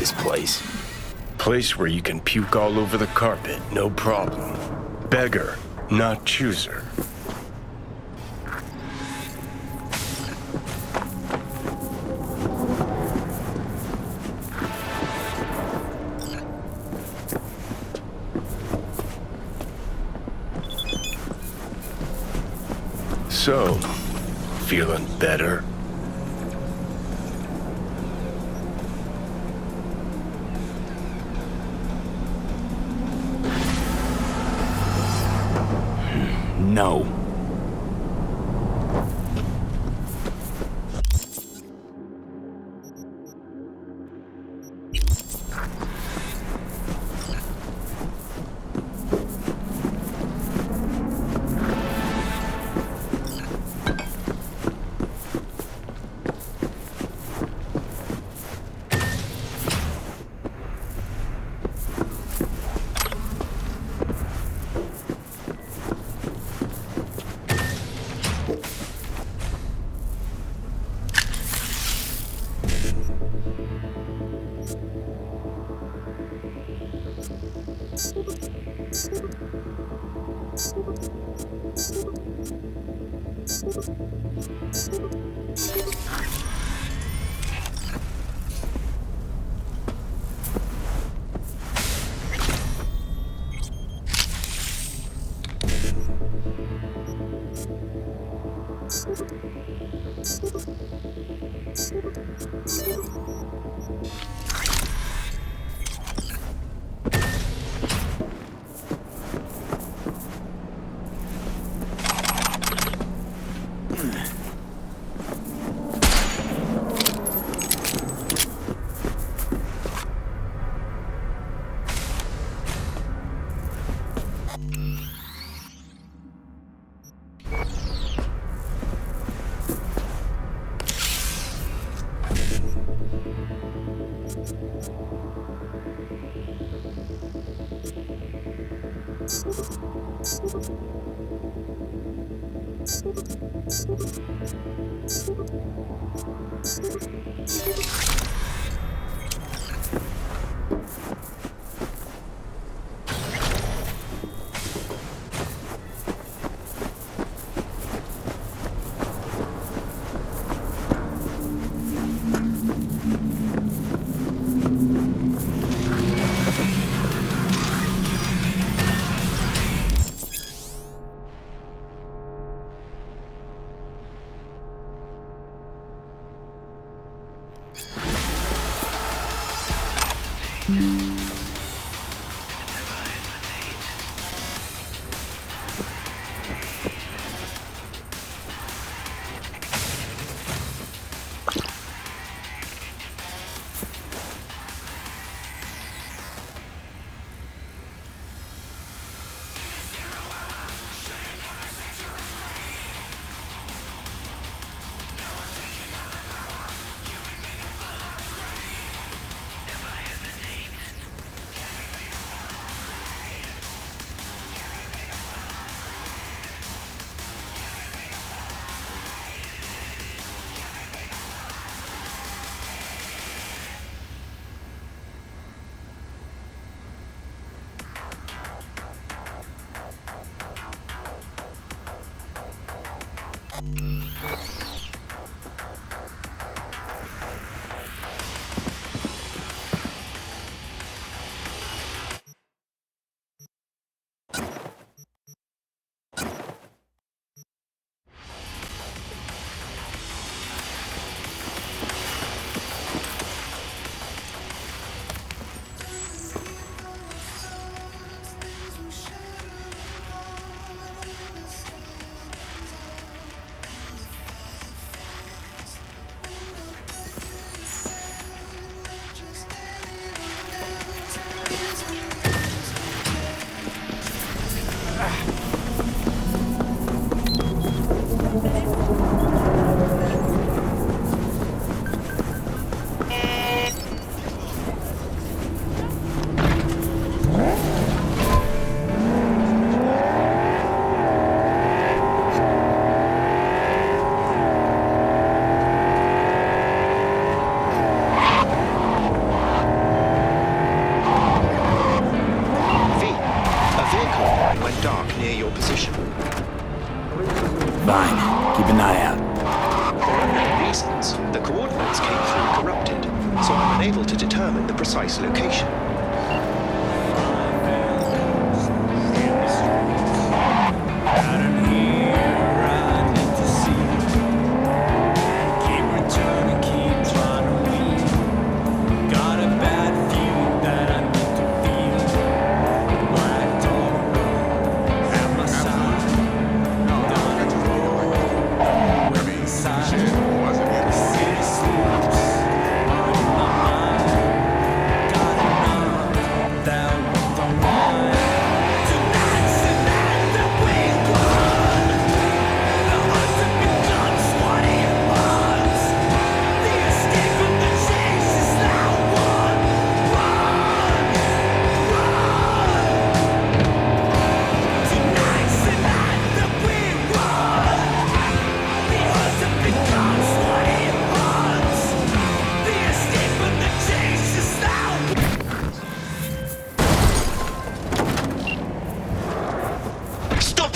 this place? Place where you can puke all over the carpet, no problem. Beggar, not chooser. So, feeling better? No. determine the precise location.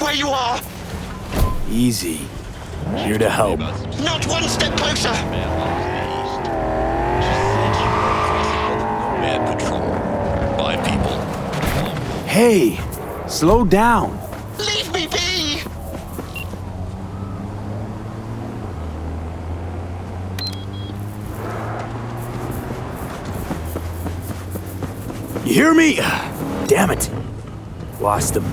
Where you are! Easy. Here to help. Not one step closer! Nomad patrol. 5 people. Hey! Slow down! Leave me be! You hear me? Damn it! Lost him.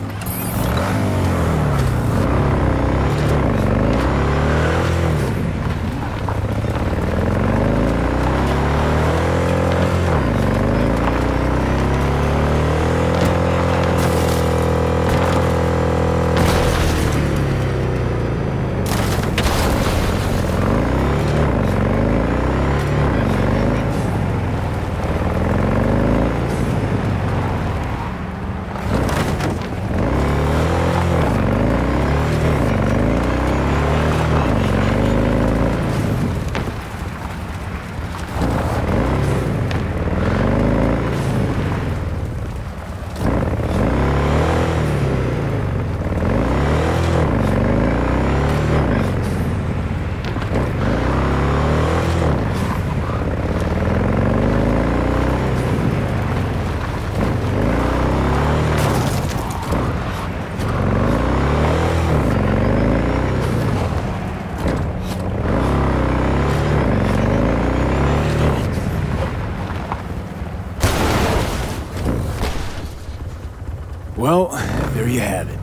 Well, there you have it.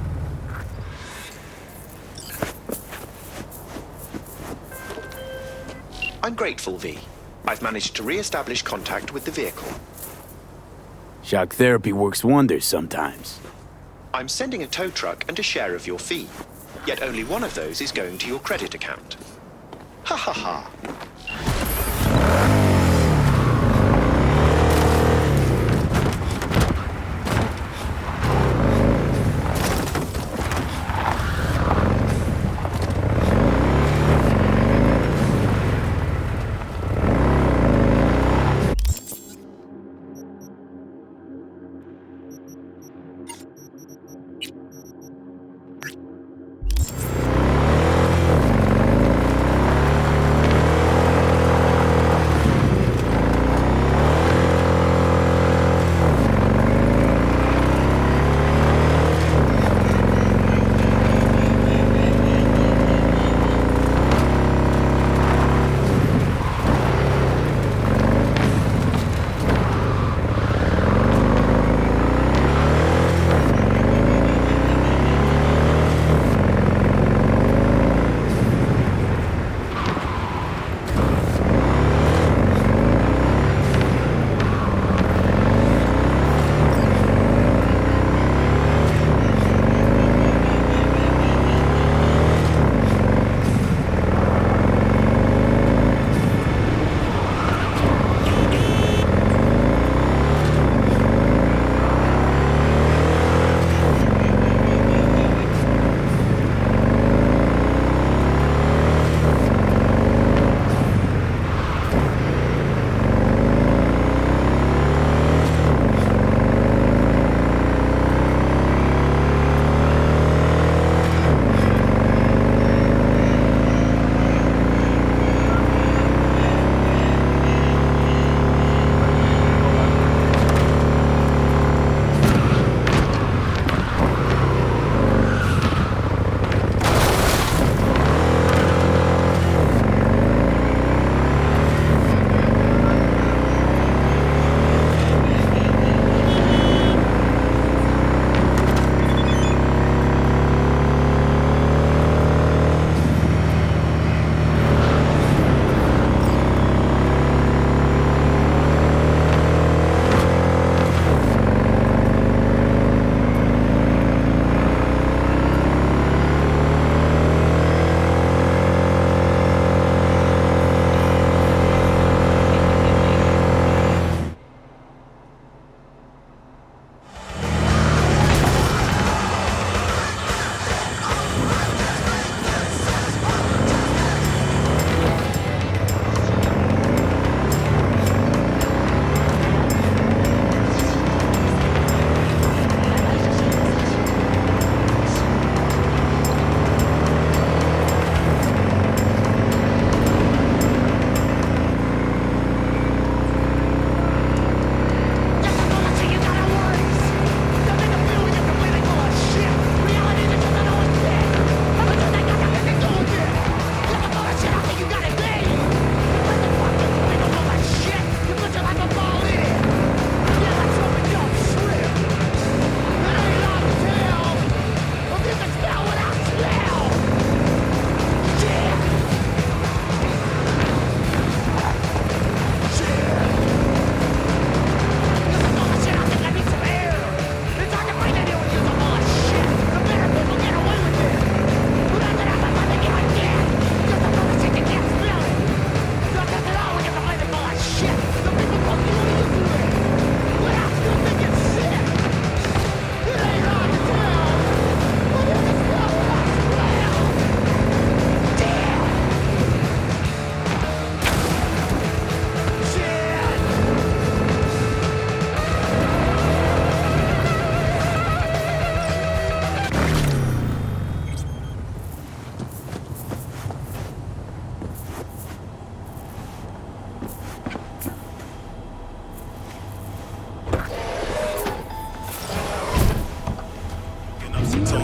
I'm grateful, V. I've managed to re-establish contact with the vehicle. Shock therapy works wonders sometimes. I'm sending a tow truck and a share of your fee. Yet only one of those is going to your credit account. Ha ha ha.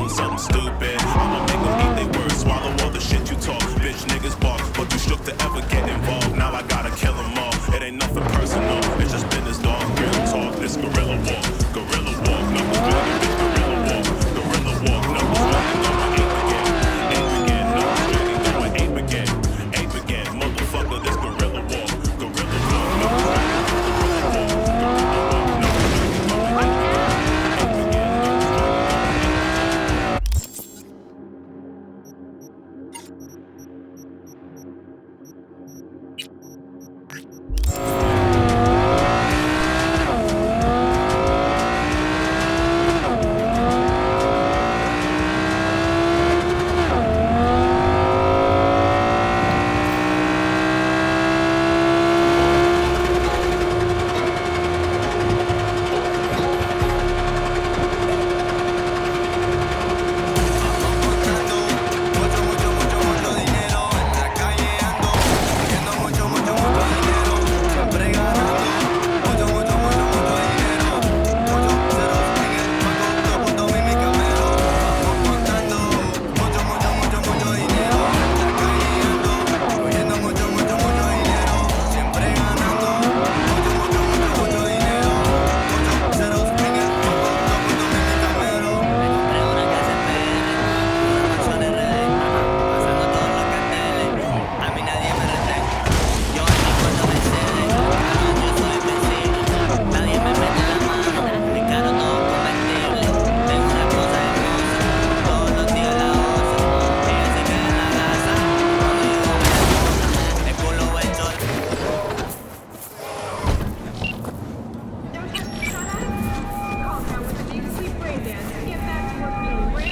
on something stupid. I'ma make them eat they words, swallow all the shit you talk. Bitch niggas bark, but you shook to ever get involved. Now I gotta kill them all. It ain't nothing personal, it's just business, dog. Real talk, this gorilla walk. Gorilla walk, numbers dragging, bitch, gorilla walk. Gorilla walk, numbers dragging, go and ape again. Ape again, numbers dragging, go and ape again. Ape again, motherfucker, this gorilla walk. Gorilla walk, numbers dragging, gorilla walk. Gorilla walk, numbers dragging, go and ape again. Ape again,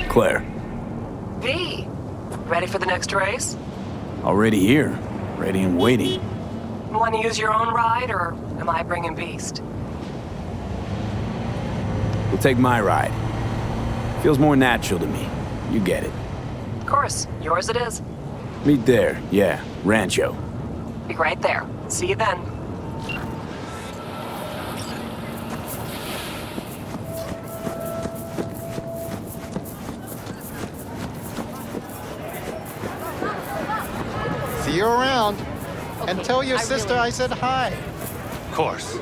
Claire, V, ready for the next race? already here. Ready and waiting. Want to use your own ride, or am I bringing Beast? We'll take my ride. Feels more natural to me. You get it. Of course, yours it is. Meet there, yeah. Rancho. Be right there. See you then. See you around. And tell your sister I said hi. Of course.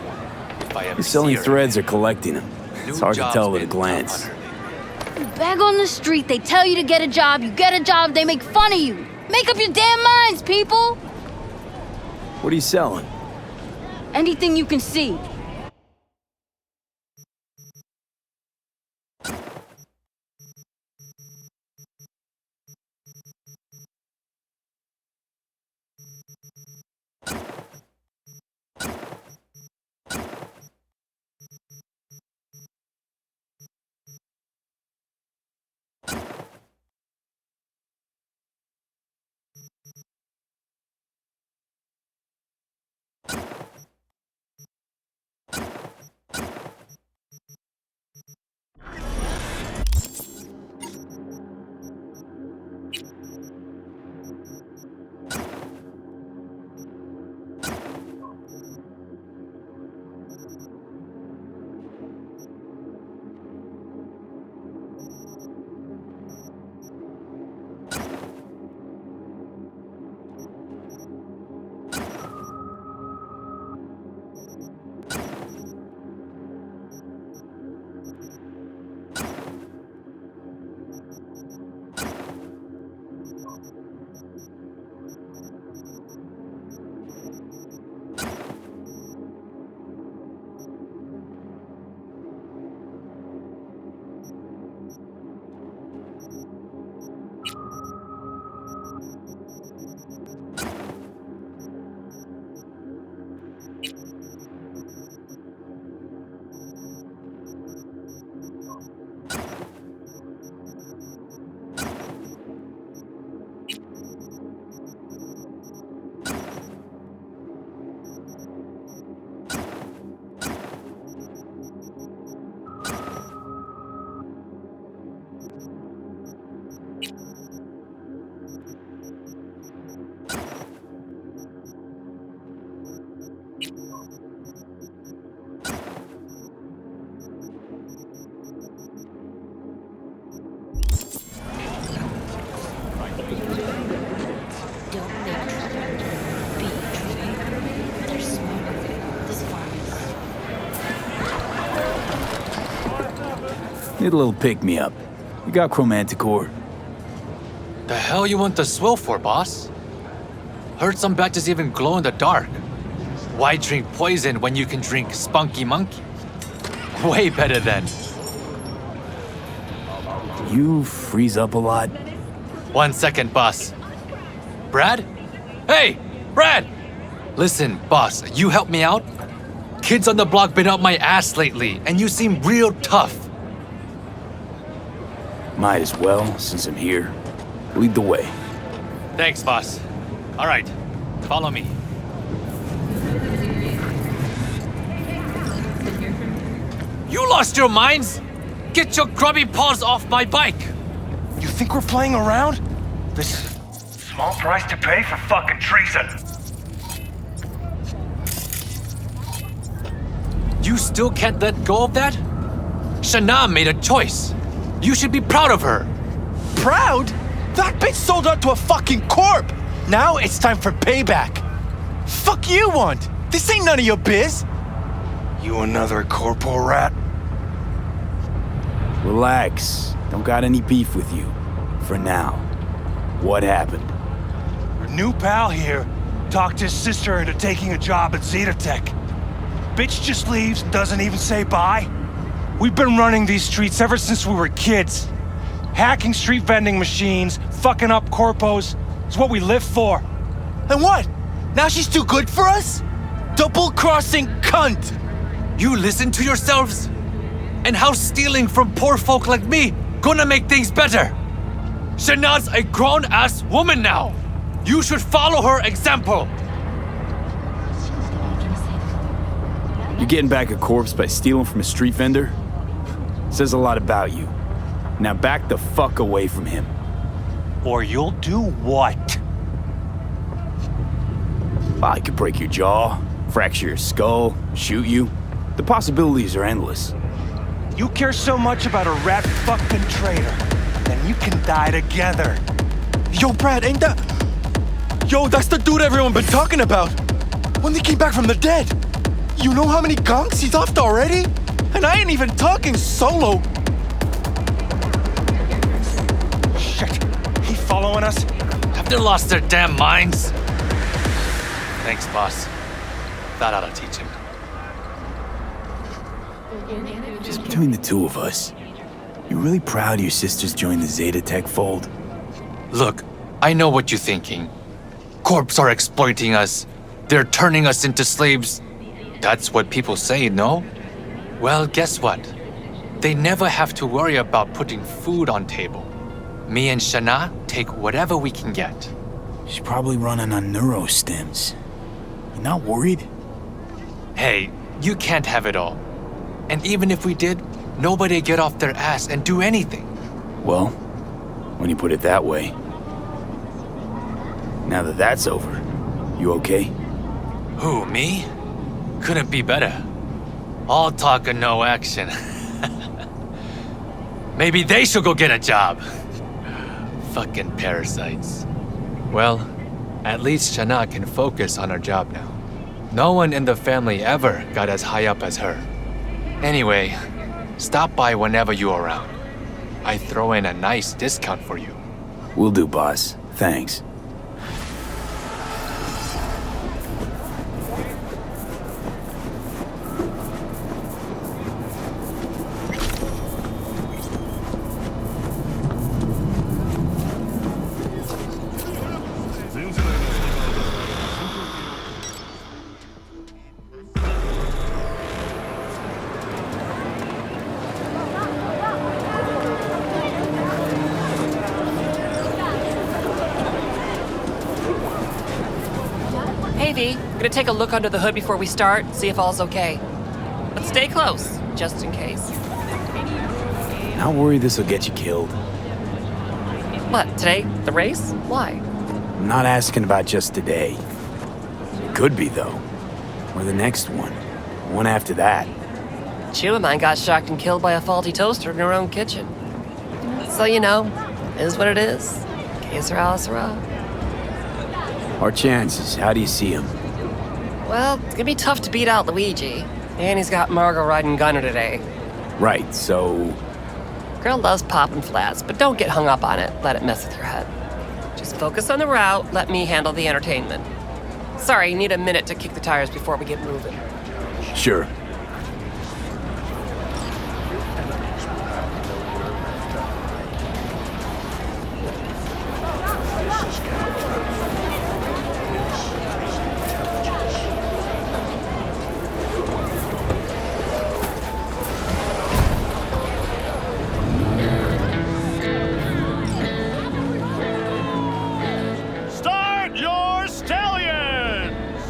If I ever He's selling see her threads or again. collecting them. It's hard to Job's tell at a been glance. tough on her. You beg on the street, they tell you to get a job, you get a job, they make fun of you. Make up your damn minds, people! What are you selling? Anything you can see. Need a little pick-me-up. You got Chromanticore? The hell you want the swill for, boss? Heard some batches even glow in the dark. Why drink poison when you can drink Spunky Monkey? Way better then. You freeze up a lot? 1 second, boss. Brad? Hey, Brad! Listen, boss, you help me out? Kids on the block been up my ass lately, and you seem real tough. Might as well, since I'm here. Lead the way. Thanks, boss. All right, follow me. You lost your minds? Get your grubby paws off my bike! You think we're playing around? This small price to pay for fucking treason. You still can't let go of that? Shana made a choice. You should be proud of her. Proud? That bitch sold out to a fucking corp! Now it's time for payback. Fuck you want? This ain't none of your biz. You another corporal rat? Relax. Don't got any beef with you. For now. What happened? Our new pal here talked his sister into taking a job at Zetatech. Bitch just leaves and doesn't even say bye. We've been running these streets ever since we were kids. Hacking street vending machines, fucking up corpos, is what we live for. And what? Now she's too good for us? Double-crossing cunt! You listen to yourselves? And how's stealing from poor folk like me gonna make things better? Shana's a grown-ass woman now. You should follow her example. You're getting back a corpse by stealing from a street vendor? Says a lot about you. Now back the fuck away from him. Or you'll do what? Well, I could break your jaw, fracture your skull, shoot you. The possibilities are endless. You care so much about a rat fucking traitor, then you can die together. Yo, Brad, ain't that... Yo, that's the dude everyone been talking about. When they came back from the dead. You know how many gonks he's offed already? And I ain't even talking solo. Shit, he following us? Have they lost their damn minds? Thanks, boss. That ought to teach him. Just between the two of us, you really proud your sisters joined the Zetatech fold? Look, I know what you're thinking. Corps are exploiting us. They're turning us into slaves. That's what people say, no? Well, guess what? They never have to worry about putting food on table. Me and Shana take whatever we can get. She's probably running on neurostims. You not worried? Hey, you can't have it all. And even if we did, nobody'd get off their ass and do anything. Well, when you put it that way. Now that that's over, you okay? Who, me? Couldn't be better. All talk and no action. Maybe they should go get a job. Fucking parasites. Well, at least Shana can focus on her job now. No one in the family ever got as high up as her. Anyway, stop by whenever you're around. I throw in a nice discount for you. Will do, boss. Thanks. Hey V, gonna take a look under the hood before we start, see if all's okay. But stay close, just in case. Not worried this'll get you killed. What, today? The race? Why? I'm not asking about just today. Could be, though. Or the next one. One after that. Chew of mine got shocked and killed by a faulty toaster in her own kitchen. So, you know, it is what it is. Que sera, sera. Our chances, how do you see them? Well, it's gonna be tough to beat out Luigi. And he's got Margot riding Gunner today. Right, so Girl loves popping flats, but don't get hung up on it. Let it mess with your head. Just focus on the route. Let me handle the entertainment. Sorry, need a minute to kick the tires before we get moving. Sure. Start your stallions!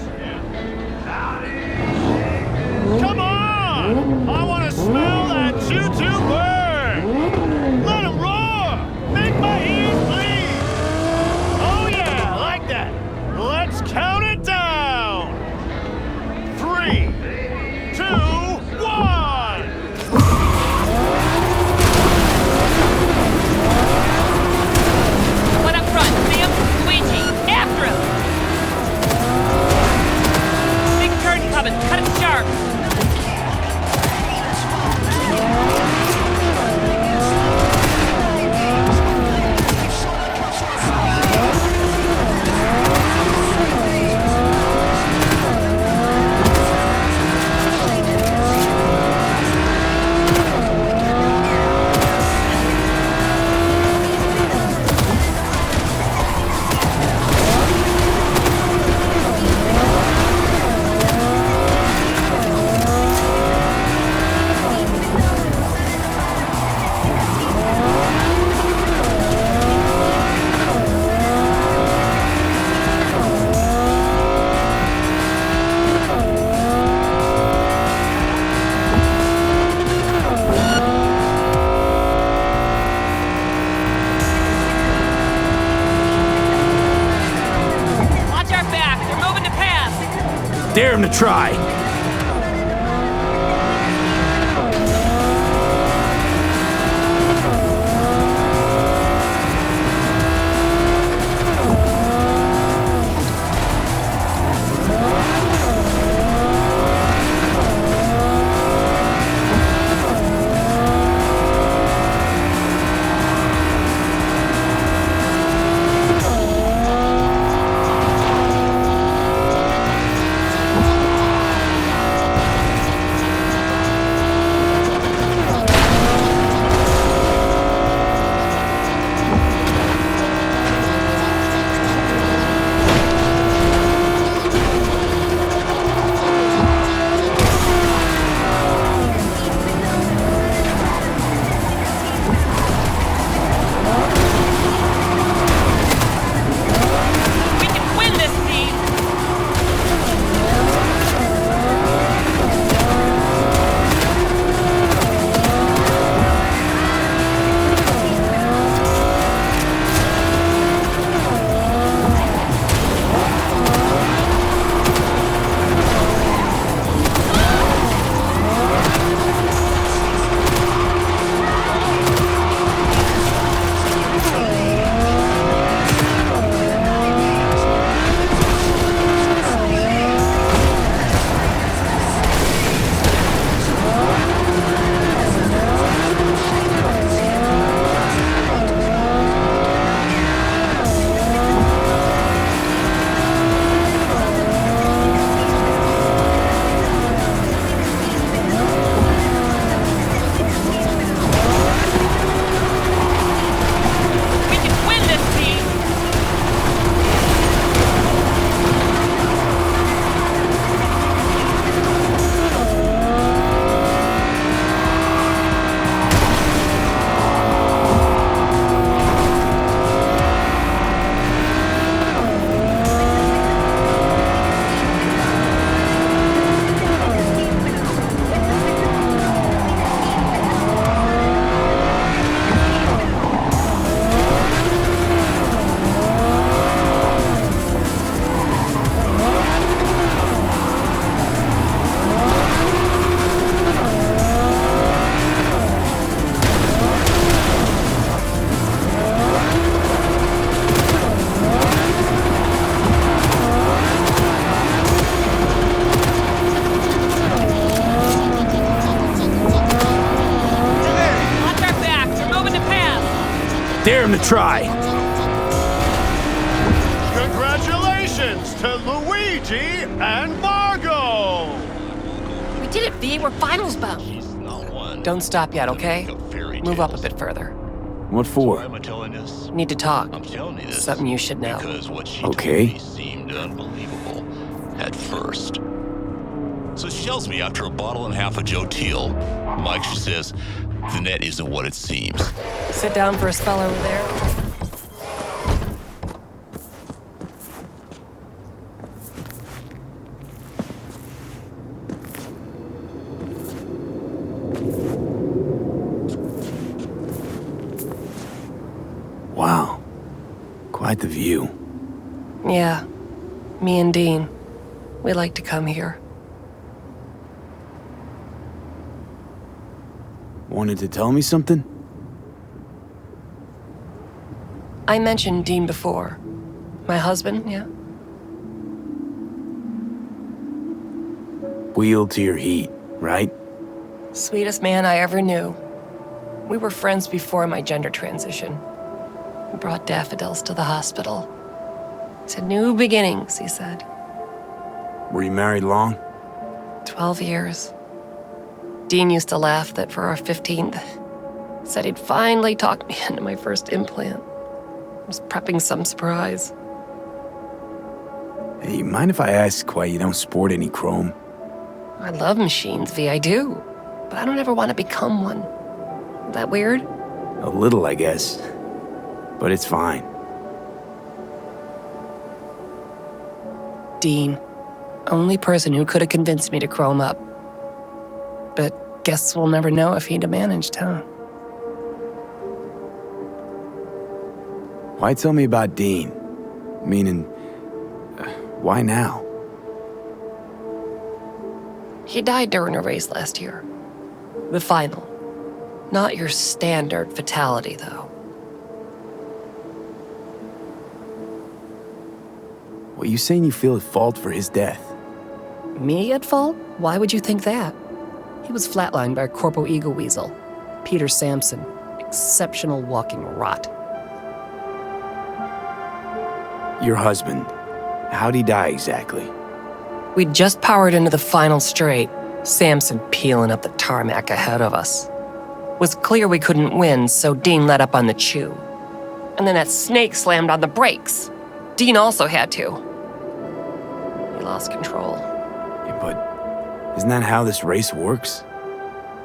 Come on! I want to smell that choo-choo burn! Let 'em roar! Make my ears bleed! Oh yeah, like that! Let's count it down! 3, 2, 1! One up front, Sam, Luigi, after him! Big turn coming, cut it sharp! Watch our back, they're moving to pass! Dare him to try. Dare him to try. Congratulations to Luigi and Margot! We did it, V. We're finals bound. Don't stop yet, okay? Move up a bit further. What for? Need to talk. Something you should know. Because what she Okay. told me seemed unbelievable at first. So she tells me after a bottle and a half of Joe Teal, Mike, she says, the net isn't what it seems. Sit down for a spell over there. Wow. Quite the view. Yeah. Me and Dean. We like to come here. Wanted to tell me something? I mentioned Dean before. My husband, yeah? Wheel to your heat, right? Sweetest man I ever knew. We were friends before my gender transition. We brought daffodils to the hospital. To new beginnings, he said. Were you married long? 12 years. Dean used to laugh that for our 15th, said he'd finally talked me into my first implant. I was prepping some surprise. Hey, mind if I ask why you don't sport any chrome? I love machines, V, I do. But I don't ever want to become one. Is that weird? A little, I guess. But it's fine. Dean. Only person who could have convinced me to chrome up. But guess we'll never know if he'd have managed, huh? Why tell me about Dean? Meaning, why now? He died during a race last year. The final. Not your standard fatality, though. What, you saying you feel at fault for his death? Me at fault? Why would you think that? He was flatlined by a corpo ego weasel, Peter Sampson. Exceptional walking rot. Your husband. How'd he die exactly? We'd just powered into the final straight, Sampson peeling up the tarmac ahead of us. Was clear we couldn't win, so Dean let up on the chew. And then that snake slammed on the brakes. Dean also had to. He lost control. Yeah, but isn't that how this race works?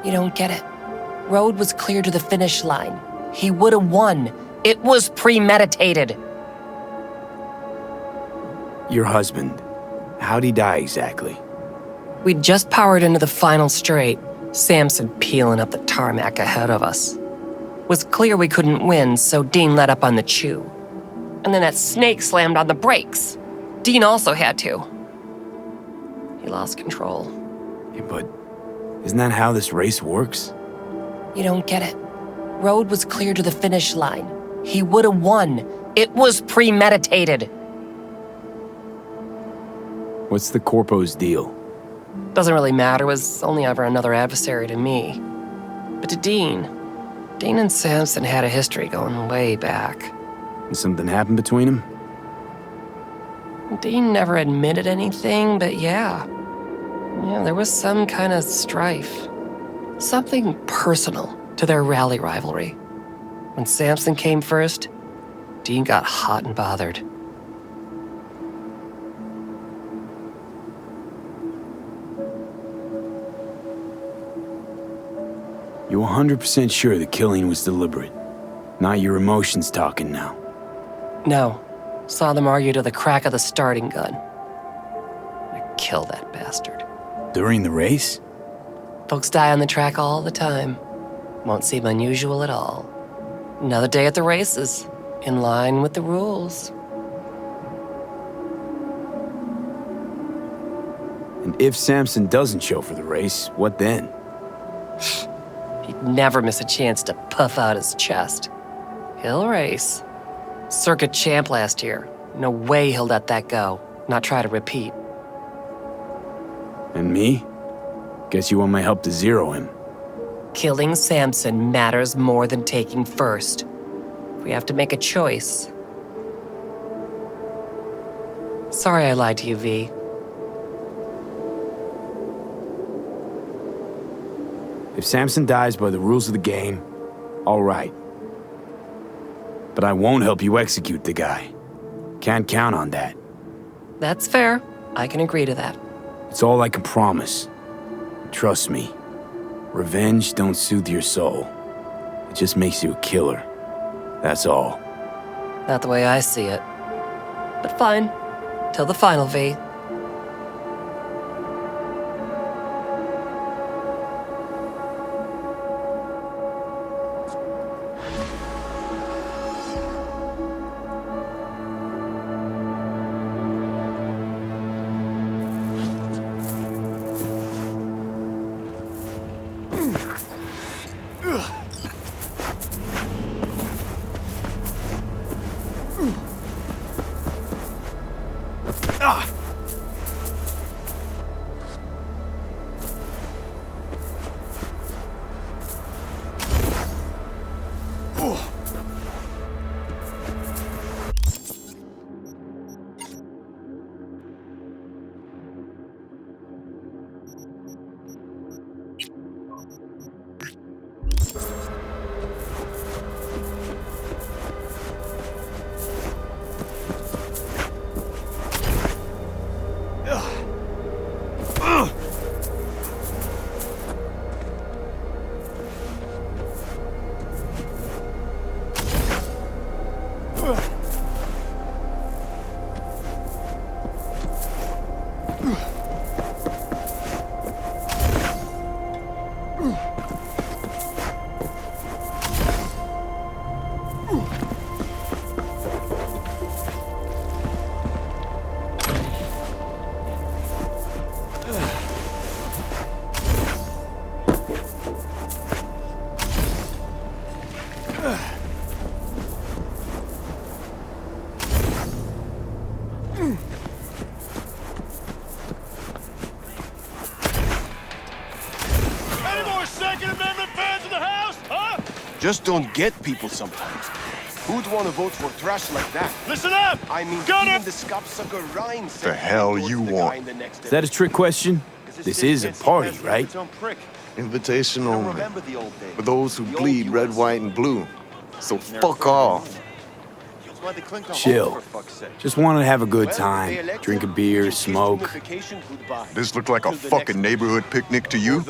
You don't get it. Road was clear to the finish line. He would have won. It was premeditated. Your husband. How'd he die exactly? We'd just powered into the final straight, Sampson peeling up the tarmac ahead of us. Was clear we couldn't win, so Dean let up on the chew. And then that snake slammed on the brakes. Dean also had to. He lost control. Yeah, but isn't that how this race works? You don't get it. Road was clear to the finish line. He would have won. It was premeditated. What's the corpo's deal? Doesn't really matter, was only ever another adversary to me. But to Dean and Sampson had a history going way back. And something happened between them? Dean never admitted anything, but yeah, there was some kind of strife. Something personal to their rally rivalry. When Sampson came first, Dean got hot and bothered. You 100% sure the killing was deliberate? Not your emotions talking now? No. Saw them argue to the crack of the starting gun. I'd kill that bastard. During the race? Folks die on the track all the time. Won't seem unusual at all. Another day at the races, in line with the rules. And if Sampson doesn't show for the race, what then? He'd never miss a chance to puff out his chest. He'll race. Circuit champ last year. No way he'll let that go. Not try to repeat. And me? Guess you want my help to zero him. Killing Sampson matters more than taking first. We have to make a choice. Sorry I lied to you, V. If Samson dies by the rules of the game, all right. But I won't help you execute the guy. Can't count on that. That's fair. I can agree to that. It's all I can promise. Trust me. Revenge don't soothe your soul. It just makes you a killer. That's all. Not the way I see it. But fine. Till the final, V. Just don't get people sometimes. Who'd want to vote for trash like that? Listen up! I mean, Gunner! even the scopsucker Ryan The hell you want? Is that a trick question? This is a party, right? Invitation only. For those who bleed red, white, and blue. So fuck off. Chill. Just wanted to have a good time. Drink a beer, smoke. This look like a fucking neighborhood picnic to you?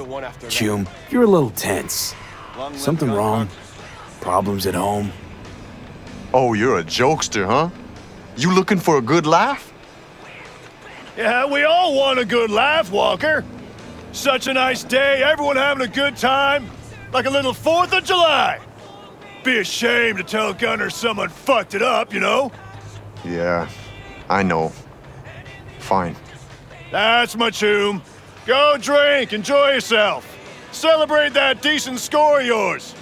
Chum, you're a little tense. Something wrong? Problems at home? Oh, you're a jokester, huh? You looking for a good laugh? Yeah, we all want a good laugh, Walker. Such a nice day, everyone having a good time. Like a little 4th of July. Be ashamed to tell Gunner someone fucked it up, you know? Yeah, I know. Fine. That's my tune. Go drink, enjoy yourself. Celebrate that decent score of yours.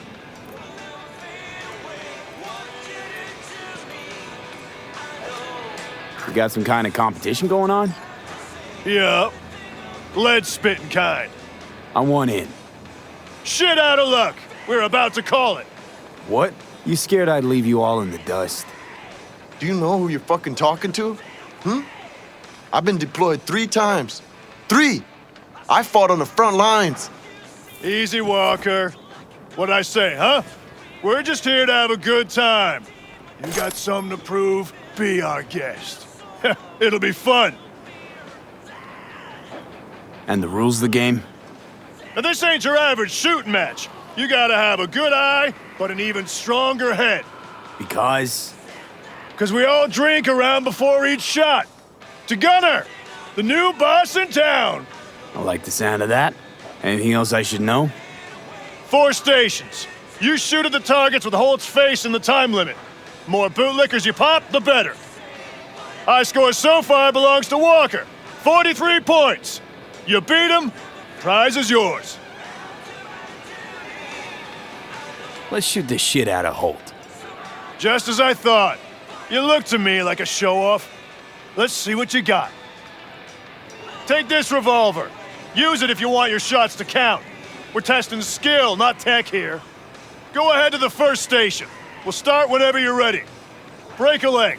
You got some kind of competition going on? Yup. Lead spitting kind. I want in. Shit out of luck. We're about to call it. What? You scared I'd leave you all in the dust? Do you know who you're fucking talking to? I've been deployed 3 times. 3! I fought on the front lines. Easy, Walker. What'd I say, huh? We're just here to have a good time. You got something to prove? Be our guest. It'll be fun. And the rules of the game? Now, this ain't your average shooting match. You gotta have a good eye, but an even stronger head. Because? Because we all drink around before each shot. To Gunner, the new boss in town. I like the sound of that. Anything else I should know? 4 stations. You shoot at the targets with Holt's face in the time limit. More bootlickers you pop, the better. High score so far belongs to Walker. 43 points. You beat him, prize is yours. Let's shoot the shit out of Holt. Just as I thought. You look to me like a show-off. Let's see what you got. Take this revolver. Use it if you want your shots to count. We're testing skill, not tech here. Go ahead to the first station. We'll start whenever you're ready. Break a leg.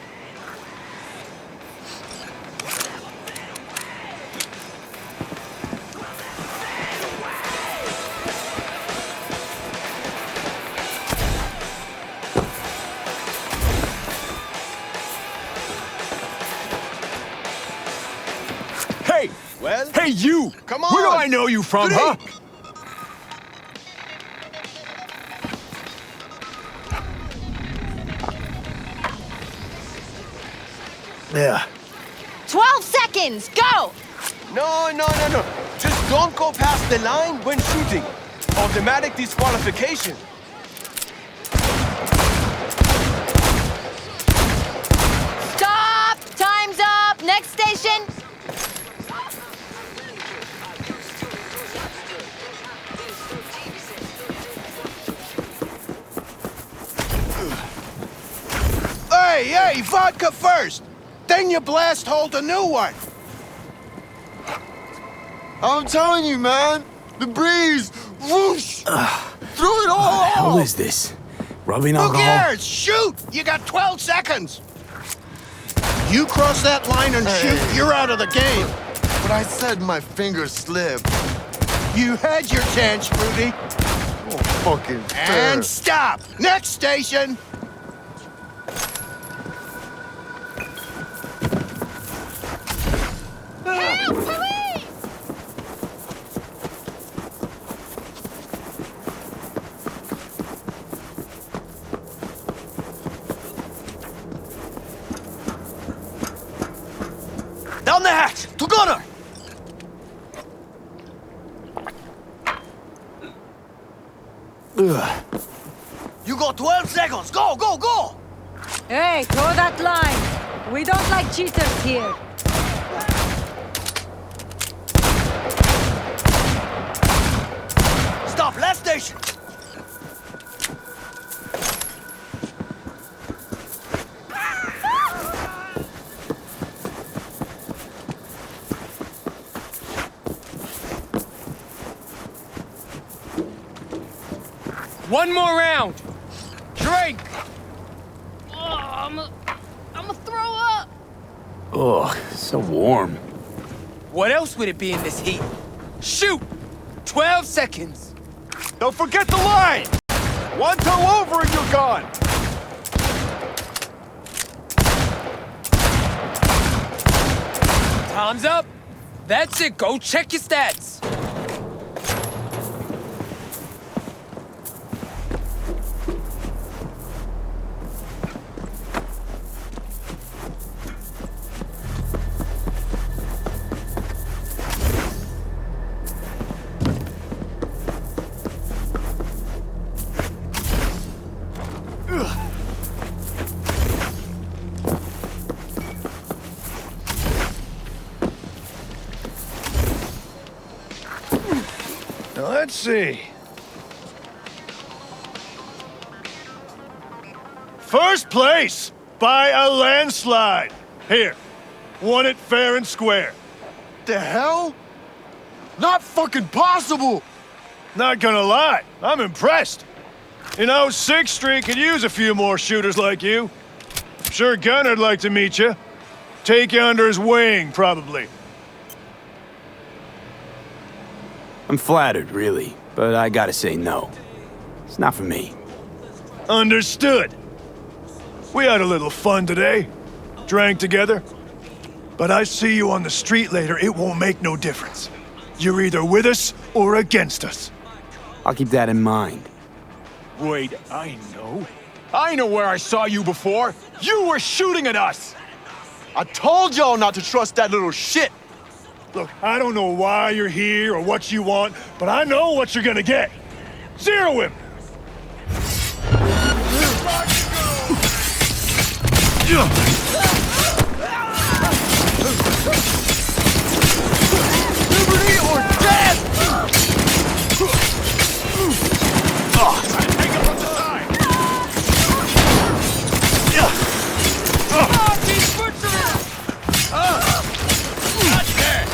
Hey! Well? Hey, you! Come on! Where do I know you from, huh? Yeah. 12 seconds, go! No. Just don't go past the line when shooting. Automatic disqualification. Stop! Time's up! Next station! Hey, vodka first! Then you blast hold a new one! I'm telling you, man. The breeze. Whoosh. Through it all. What the hell is this? Rubbing Who alcohol? cares? Shoot! You got 12 seconds! You cross that line and shoot, you're out of the game. But I said my fingers slipped. You had your chance, Rudy. Oh, fucking fair. And stop! Next station! Down the hatch! To gunner! You got 12 seconds! Go! Hey, throw that line. We don't like cheaters here. Stop! Last station! One more round. Drink. Oh, I'm gonna throw up. Ugh, so warm. What else would it be in this heat? Shoot! 12 seconds. Don't forget the line! One toe over and you're gone! Time's up. That's it. Go check your stats. Now let's see. First place by a landslide. Here, won it fair and square. The hell? Not fucking possible. Not gonna lie, I'm impressed. You know, 6th Street could use a few more shooters like you. I'm sure Gunner'd like to meet you. Take you under his wing, probably. I'm flattered, really, but I gotta say no. It's not for me. Understood. We had a little fun today. Drank together. But I see you on the street later, it won't make no difference. You're either with us or against us. I'll keep that in mind. Wait, I know where I saw you before. You were shooting at us. I told y'all not to trust that little shit. Look, I don't know why you're here or what you want, but I know what you're gonna get. Zero him! Liberty or death! Take him from the side! Not dead!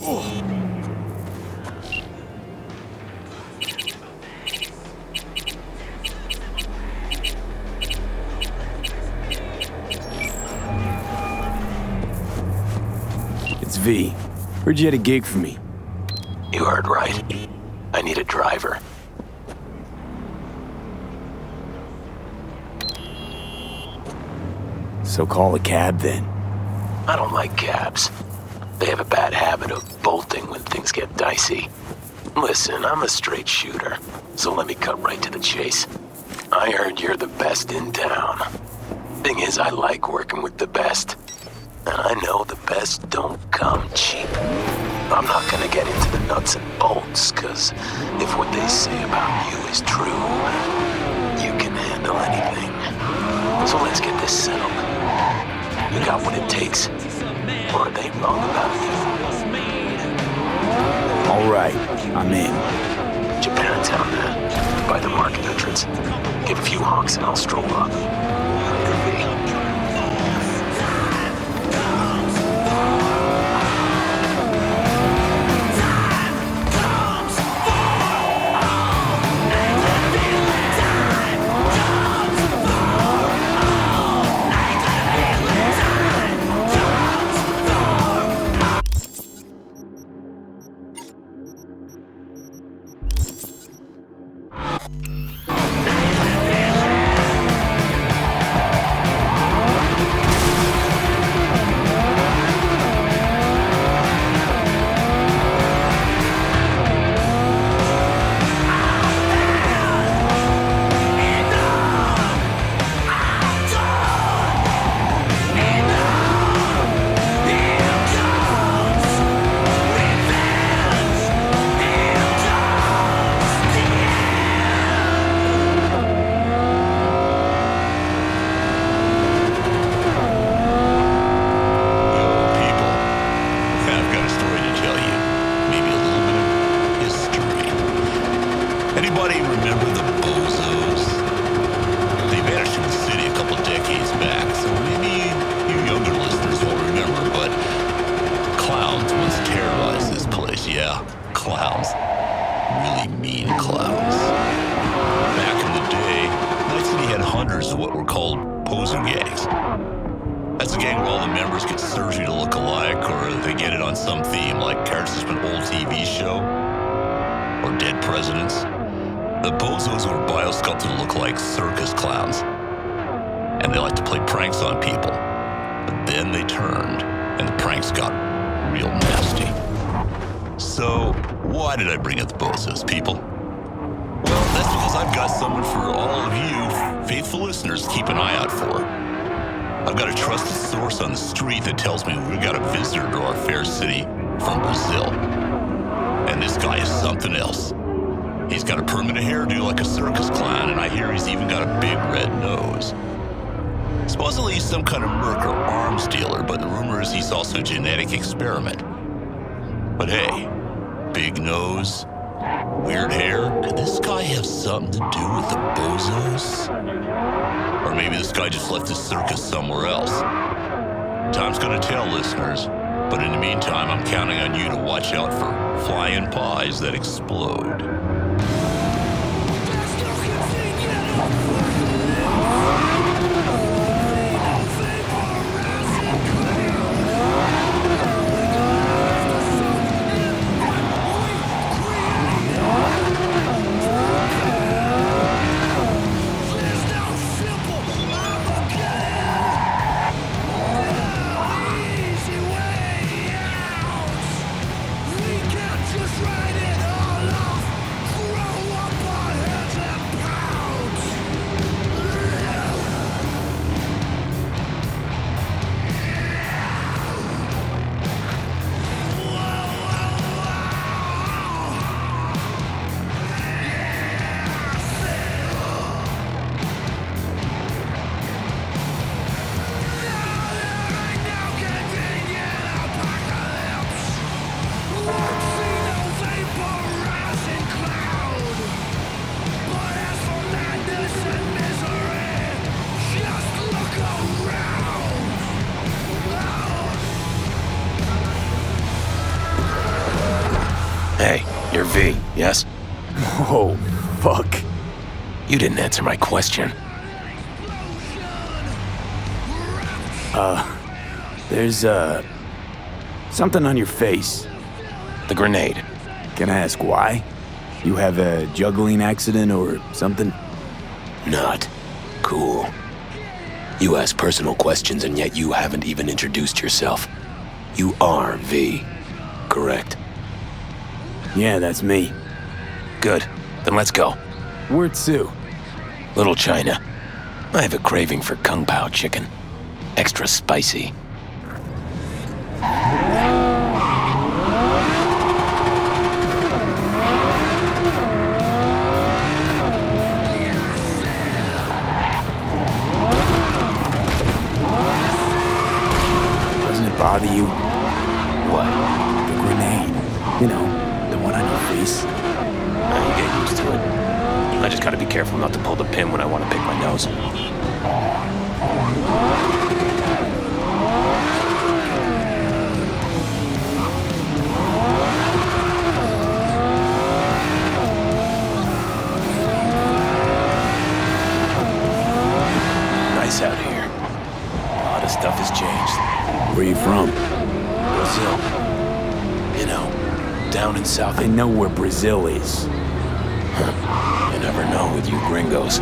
It's V. Heard you had a gig for me. You heard right. I need a driver. So call a cab then. I don't like cabs. They have a bad habit of bolting when things get dicey. Listen, I'm a straight shooter, so let me cut right to the chase. I heard you're the best in town. Thing is, I like working with the best. And I know the best don't come cheap. I'm not gonna get into the nuts and bolts, cause if what they say about you is true, you can handle anything. So let's get this settled. You got what it takes, or are they wrong about you? All right, I'm in. Japantown then, by the market entrance. Give a few honks and I'll stroll up. Experiment. But hey, big nose, weird hair, could this guy have something to do with the bozos? Or maybe this guy just left his circus somewhere else. Time's gonna tell, listeners, but in the meantime, I'm counting on you to watch out for flying pies that explode. Hey, you're V, yes? Oh, fuck. You didn't answer my question. There's, something on your face. The grenade. Can I ask why? You have a juggling accident or something? Not cool. You ask personal questions and yet you haven't even introduced yourself. You are V, correct? Yeah, that's me. Good. Then let's go. Where to? Little China. I have a craving for Kung Pao chicken. Extra spicy. Doesn't it bother you? What? The grenade. You know, the one on your face. You get used to it. I just gotta be careful not to pull the pin when I want to pick my nose. Nice out here. A lot of stuff has changed. Where you from? Brazil. You know, down in South. I know where Brazil is. You never know with you gringos.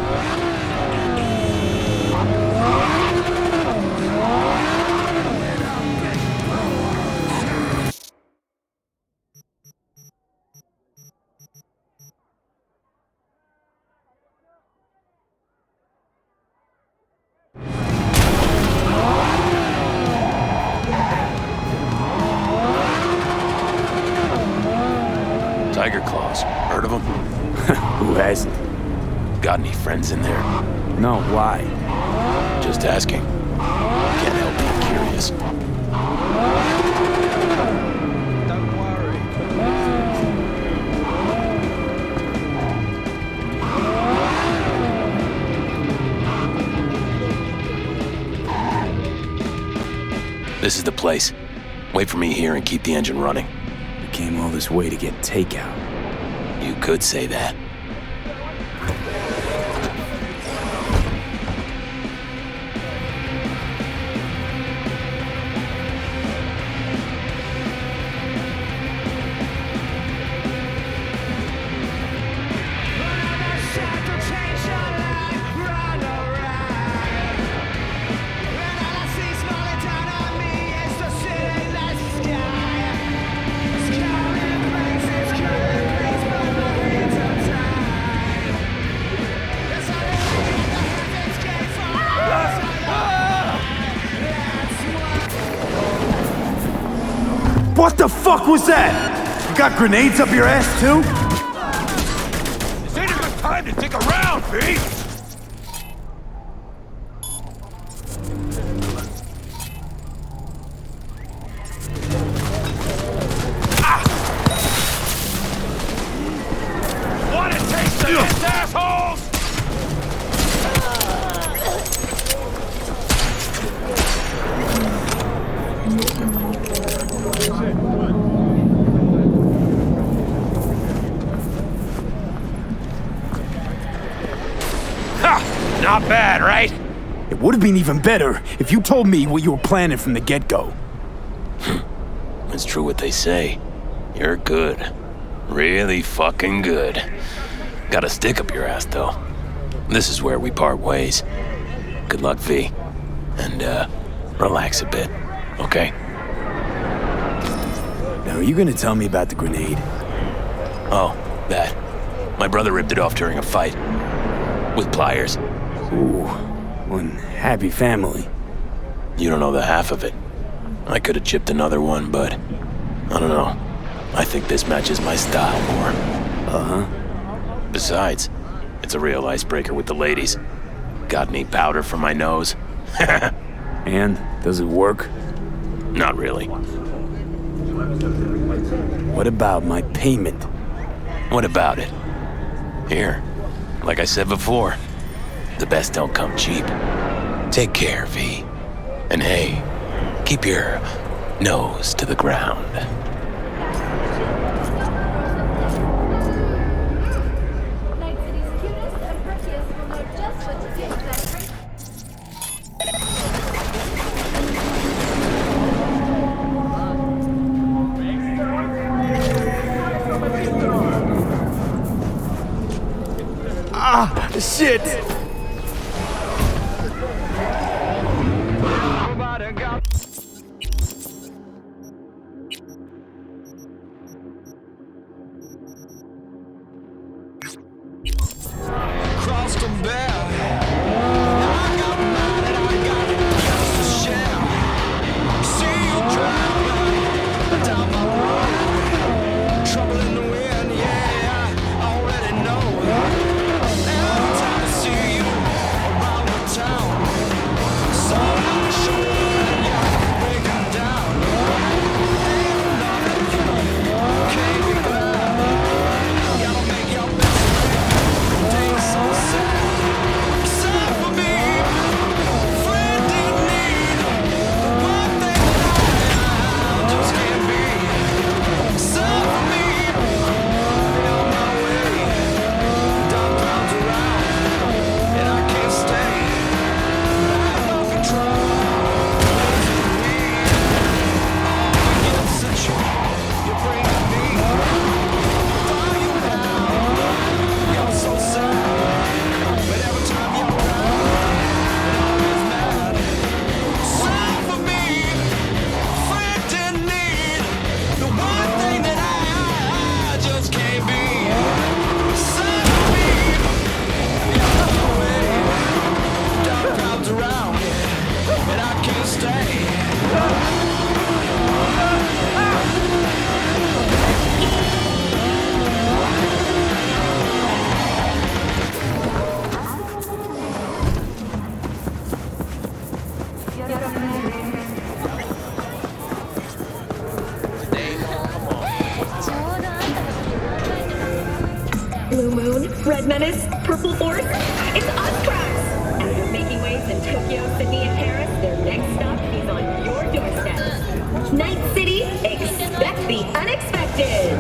Tiger claws. Heard of them? Who hasn't? Got any friends in there? No, why? Just asking. Can't help being curious. Don't worry. This is the place. Wait for me here and keep the engine running. You came all this way to get takeout. You could say that. What the fuck was that? You got grenades up your ass too? This ain't a good time to dig around, V! Want a taste of this, assholes? Ha! Not bad, right? It would have been even better if you told me what you were planning from the get-go. It's true what they say. You're good. Really fucking good. Got a stick up your ass, though. This is where we part ways. Good luck, V. And, relax a bit, okay? Now, are you gonna tell me about the grenade? Oh, that. My brother ripped it off during a fight. With pliers. Ooh, one happy family. You don't know the half of it. I could have chipped another one, but I don't know. I think this matches my style more. Uh-huh. Besides, it's a real icebreaker with the ladies. Got any powder for my nose? And, does it work? Not really. What about my payment? What about it? Here, like I said before, the best don't come cheap. Take care, V. And hey, keep your nose to the ground. Ah, shit! Crossed the bear. I got mine and I got just to share. See you driving down my road. Trouble in the wind, yeah, I already know. Every time I see you around the town, sun on my shoulder, yeah, breaking down. Ain't nothing can't be glad. Gotta make your best of it. Days so sad. Sad for me, friend in need. The one thing I just can't be. Sad for me, on my way. Dark clouds around, and I can't stay. I have no control. You're bringing me. Fire you down. You're so sad. But every time you're around, it always mad. Sad for me, friend in need. The one thing that I just can't be. Sad for me, you're on the way. Dark clouds around, and I can't stay. Blue Moon, Red Menace, Purple Force, it's us tracks! After making waves in Tokyo, Sydney, and Paris, their next stop is on your doorstep. Night City, expect the unexpected!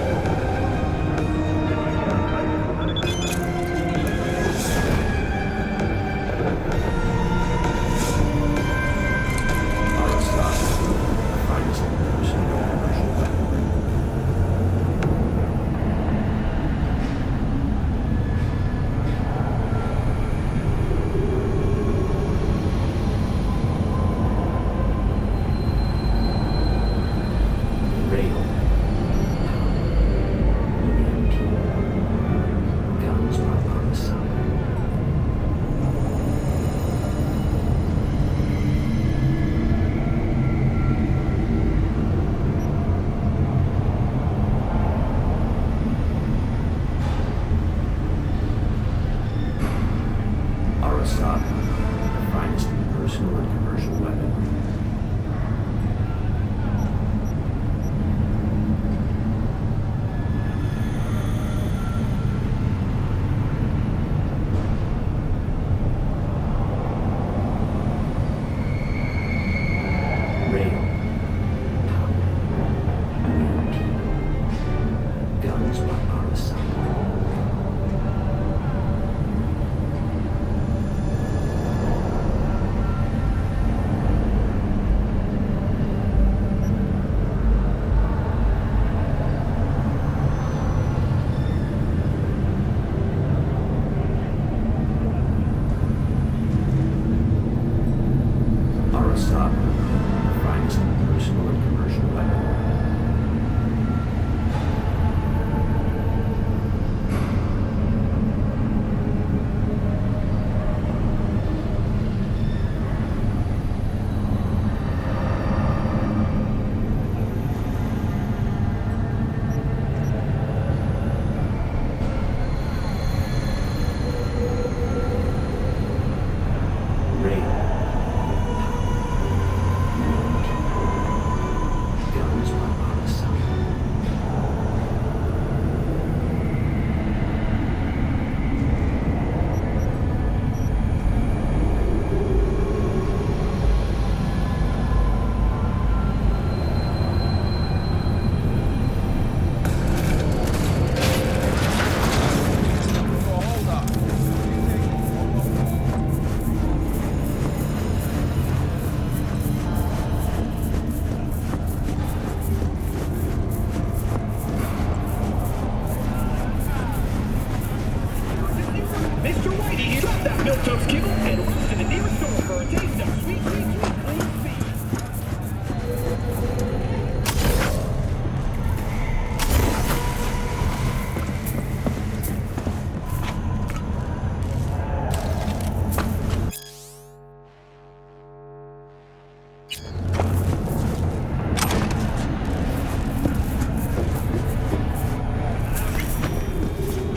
Toast kibble and rush to the nearest store for a taste of sweet, sweet, sweet clean feet.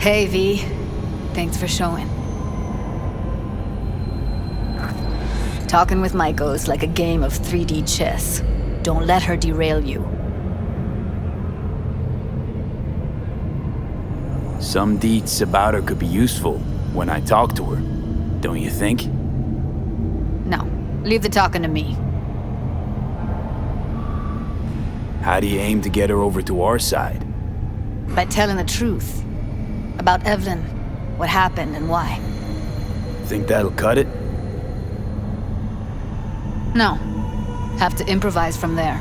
Hey, V. Thanks for showing. Talking with Maiko is like a game of 3D chess. Don't let her derail you. Some deets about her could be useful when I talk to her, don't you think? No, leave the talking to me. How do you aim to get her over to our side? By telling the truth. About Evelyn, what happened and why. Think that'll cut it? No. Have to improvise from there.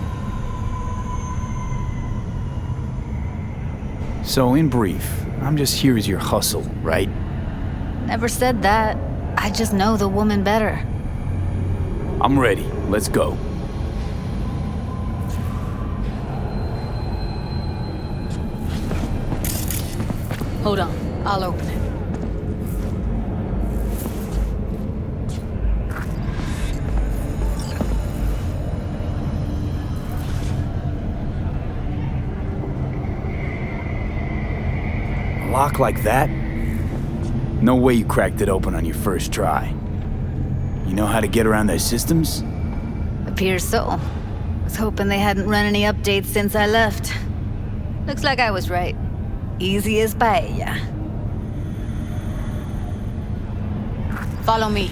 So in brief, I'm just here as your hustle, right? Never said that. I just know the woman better. I'm ready. Let's go. Hold on, I'll open it. A lock like that? No way you cracked it open on your first try. You know how to get around their systems? Appears so. Was hoping they hadn't run any updates since I left. Looks like I was right. Easy as paella. Follow me.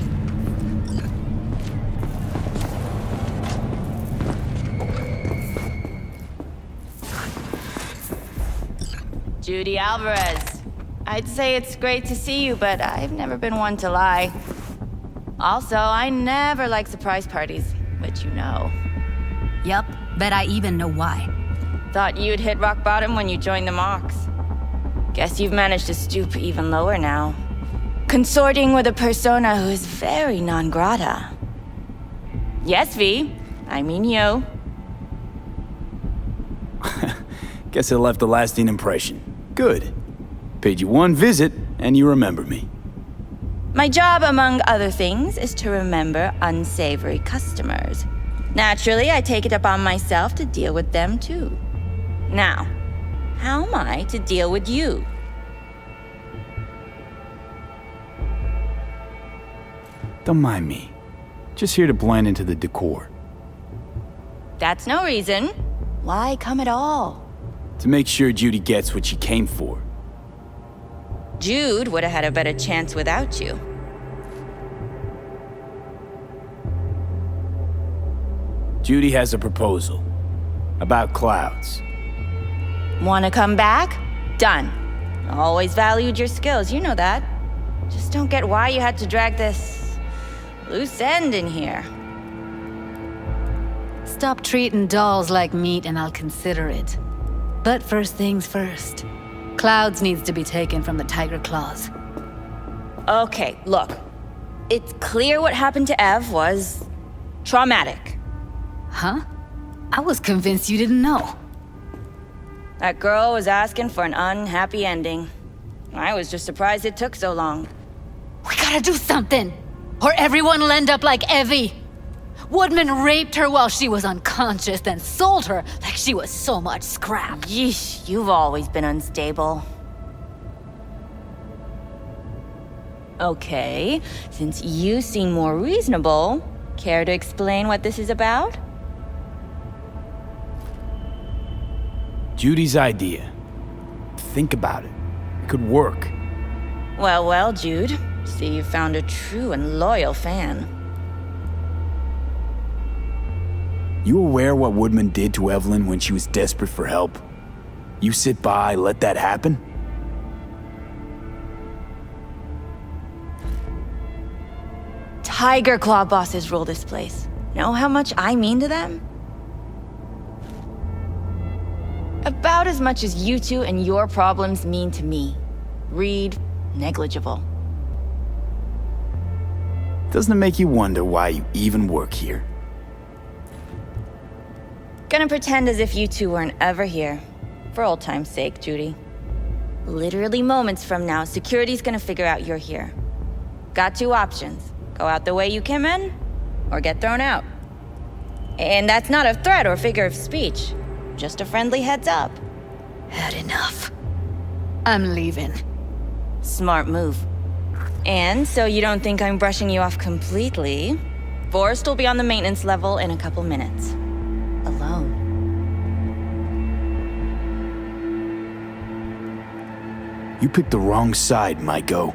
Judy Alvarez. I'd say it's great to see you, but I've never been one to lie. Also, I never like surprise parties, which you know. Yup, bet I even know why. Thought you'd hit rock bottom when you joined the Mox. Guess you've managed to stoop even lower now. Consorting with a persona who is very non grata. Yes, V. I mean you. Guess it left a lasting impression. Good. Paid you one visit, and you remember me. My job, among other things, is to remember unsavory customers. Naturally, I take it upon myself to deal with them too. Now, how am I to deal with you? Don't mind me. Just here to blend into the decor. That's no reason. Why come at all? To make sure Judy gets what she came for. Jude would have had a better chance without you. Judy has a proposal. About clouds. Wanna come back? Done. Always valued your skills, you know that. Just don't get why you had to drag this loose end in here. Stop treating dolls like meat and I'll consider it. But first things first. Clouds needs to be taken from the tiger claws. Okay, look. It's clear what happened to Ev was traumatic. Huh? I was convinced you didn't know. That girl was asking for an unhappy ending. I was just surprised it took so long. We gotta do something, or everyone will end up like Evie. Woodman raped her while she was unconscious, then sold her like she was so much scrap. Yeesh, you've always been unstable. Okay, since you seem more reasonable, care to explain what this is about? Judy's idea. Think about it. It could work. Well, well, Jude. See, you've found a true and loyal fan. You aware what Woodman did to Evelyn when she was desperate for help? You sit by, let that happen? Tiger Claw bosses rule this place. Know how much I mean to them? About as much as you two and your problems mean to me. Read negligible. Doesn't it make you wonder why you even work here? Gonna pretend as if you two weren't ever here. For old time's sake, Judy. Literally moments from now, security's gonna figure out you're here. Got two options. Go out the way you came in, or get thrown out. And that's not a threat or figure of speech. Just a friendly heads up. Had enough. I'm leaving. Smart move. And so you don't think I'm brushing you off completely, Forrest will be on the maintenance level in a couple minutes. Alone. You picked the wrong side, Maiko.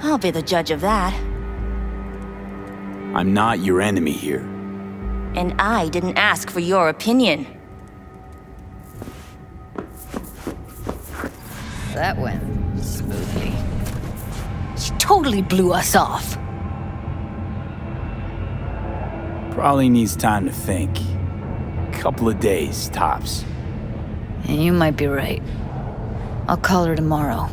I'll be the judge of that. I'm not your enemy here. And I didn't ask for your opinion. That went smoothly. She totally blew us off. Probably needs time to think. Couple of days, tops. And you might be right. I'll call her tomorrow.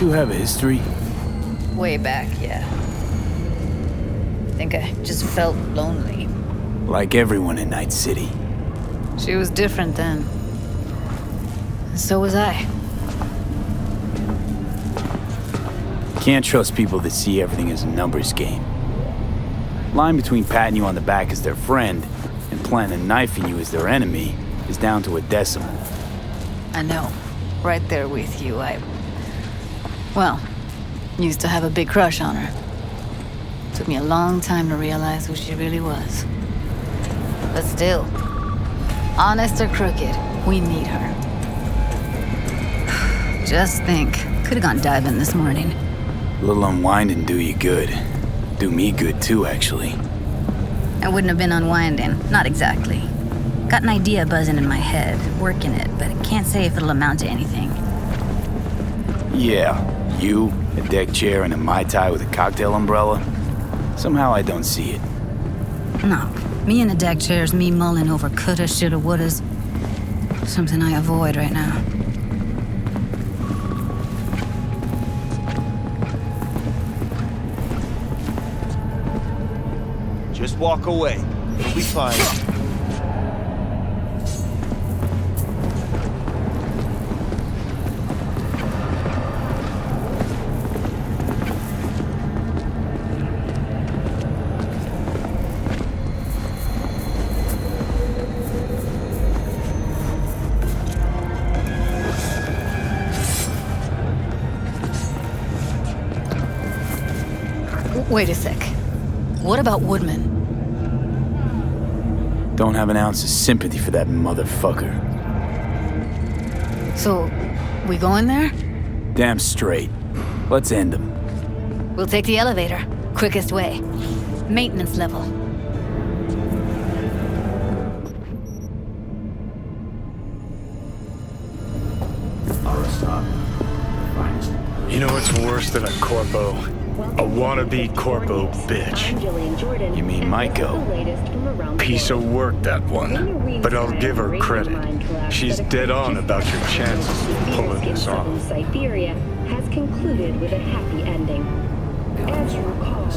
You have a history? Way back, yeah. I think I just felt lonely. Like everyone in Night City. She was different then. And so was I. Can't trust people that see everything as a numbers game. Line between patting you on the back as their friend and planting a knife in you as their enemy is down to a decimal. I know. Right there with you, Well, used to have a big crush on her. Took me a long time to realize who she really was. But still, honest or crooked, we need her. Just think, could have gone diving this morning. A little unwinding do you good. Do me good too, actually. I wouldn't have been unwinding, not exactly. Got an idea buzzing in my head, working it, but I can't say if it'll amount to anything. Yeah, you, a deck chair, and a Mai Tai with a cocktail umbrella. Somehow I don't see it. No, me in a deck chair's me mulling over coulda, shoulda, wouldas. Something I avoid right now. Just walk away. It'll be fine. Wait a sec. What about Woodman? Don't have an ounce of sympathy for that motherfucker. So, we going there? Damn straight. Let's end him. We'll take the elevator. Quickest way. Maintenance level. You know what's worse than a corpo? A wannabe corpo bitch. You mean Maiko? Piece of work, that one. But I'll give her credit. She's dead on about your chances of pulling this off. Siberia has concluded with a happy ending. As you recall,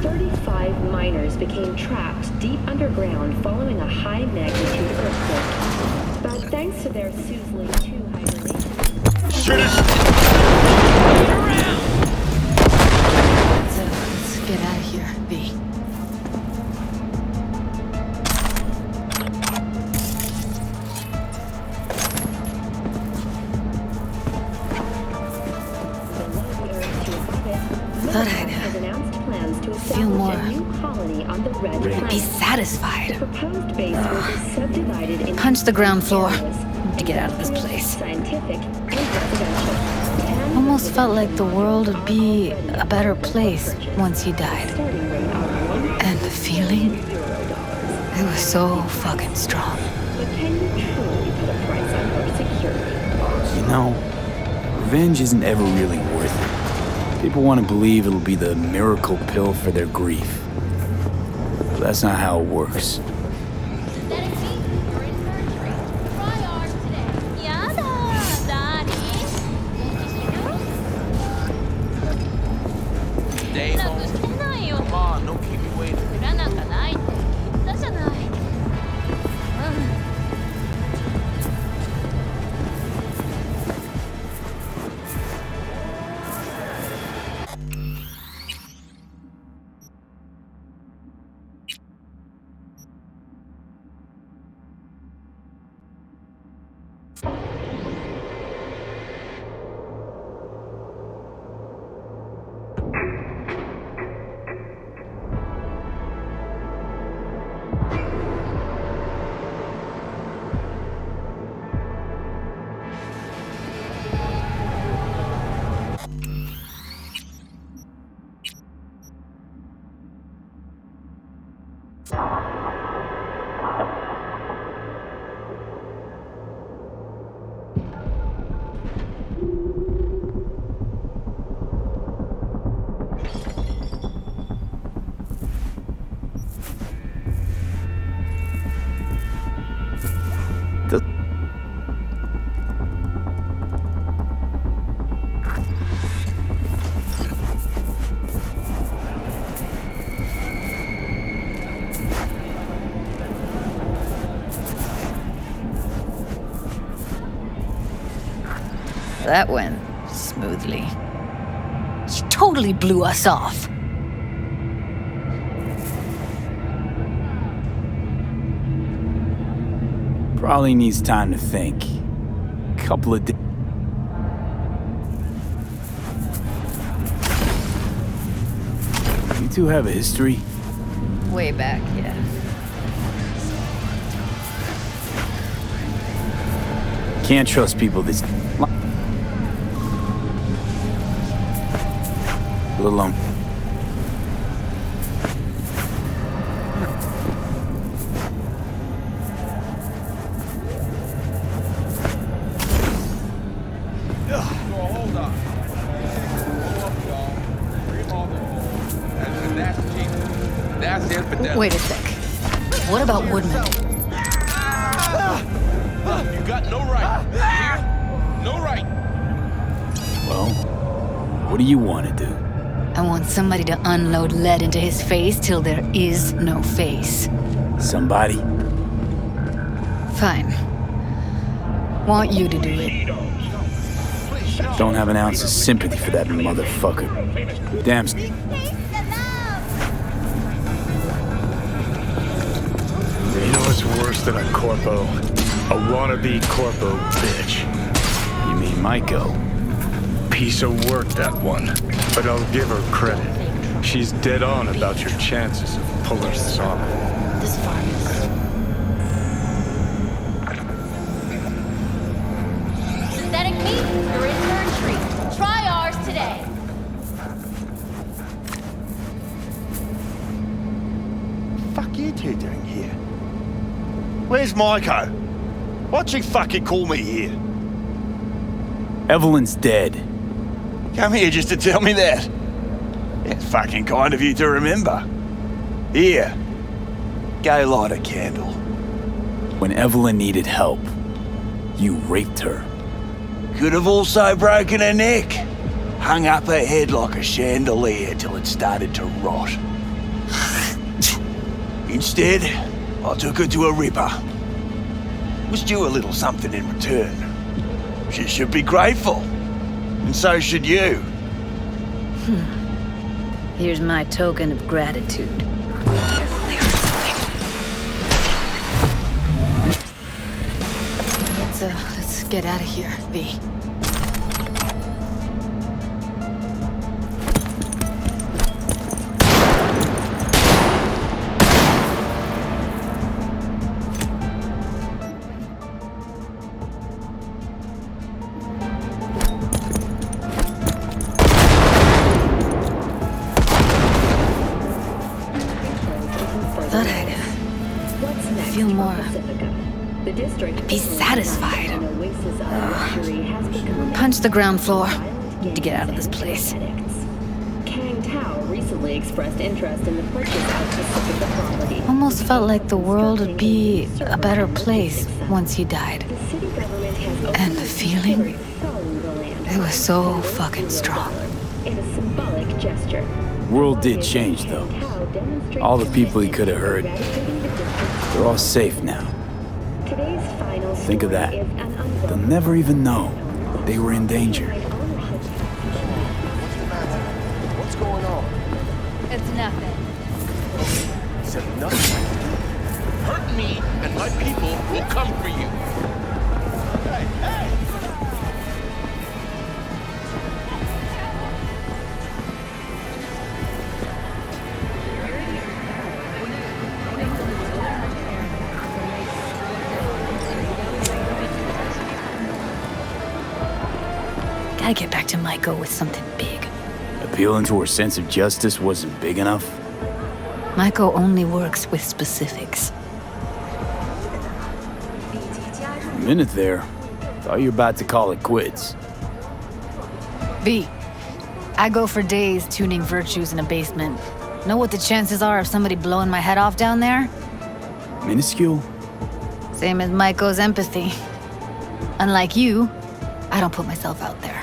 35 miners became trapped deep underground following a high-magnitude earthquake. But thanks to their Suzley 2 hibernation... Let's get out of here, V. Thought I'd feel more... be satisfied. Punch the ground floor to get out of this place. Almost felt like the world would be a better place once he died. And the feeling, it was so fucking strong. But can you truly put a price on her security? know, revenge isn't ever really worth it. People want to believe it'll be the miracle pill for their grief. But that's not how it works. Stay home. Come on, don't keep me waiting. That went smoothly. She totally blew us off. Probably needs time to think. Couple of days. You two have a history? Way back, yeah. Can't trust people this... Let alone... Wait a sec. What about Woodman? You got no right. You hear? No right. Well, what do you want to do? I want somebody to unload lead into his face till there is no face. Somebody? Fine. Want you to do it. Don't have an ounce of sympathy for that motherfucker. Damn. You know what's worse than a corpo? A wannabe corpo bitch. You mean Maiko? Piece of work, that one. But I'll give her credit. She's dead on about your chances of pulling this off. This virus. Synthetic meat, you're in Third Street. Try ours today. Fuck you two doing here? Where's Maiko? Why'd she fucking call me here? Evelyn's dead. Come here just to tell me that? It's fucking kind of you to remember. Here, go light a candle. When Evelyn needed help, you raped her. Could have also broken her neck. Hung up her head like a chandelier till it started to rot. Instead, I took her to a ripper. Was due a little something in return. She should be grateful. And so should you. Here's my token of gratitude. Let's get out of here, V. Feel more The district Be satisfied. an oasis of luxury has become Punch the ground floor. Need to get out of this place. Kang Tao recently expressed interest in the purchase of Pacifica property. Almost felt like the world would be a better place once he died. And the feeling, it was so fucking strong. In a symbolic gesture. World did change, though. All the people he could have hurt, they're all safe now. Think of that. They'll never even know they were in danger. What's going on? It's nothing. Said nothing. Hurt me, and my people will come for you. Hey, hey! Gotta get back to Maiko with something big. Appealing to her sense of justice wasn't big enough? Maiko only works with specifics. A minute there. Thought you were about to call it quits. V, I go for days tuning virtues in a basement. Know what the chances are of somebody blowing my head off down there? Minuscule? Same as Maiko's empathy. Unlike you, I don't put myself out there.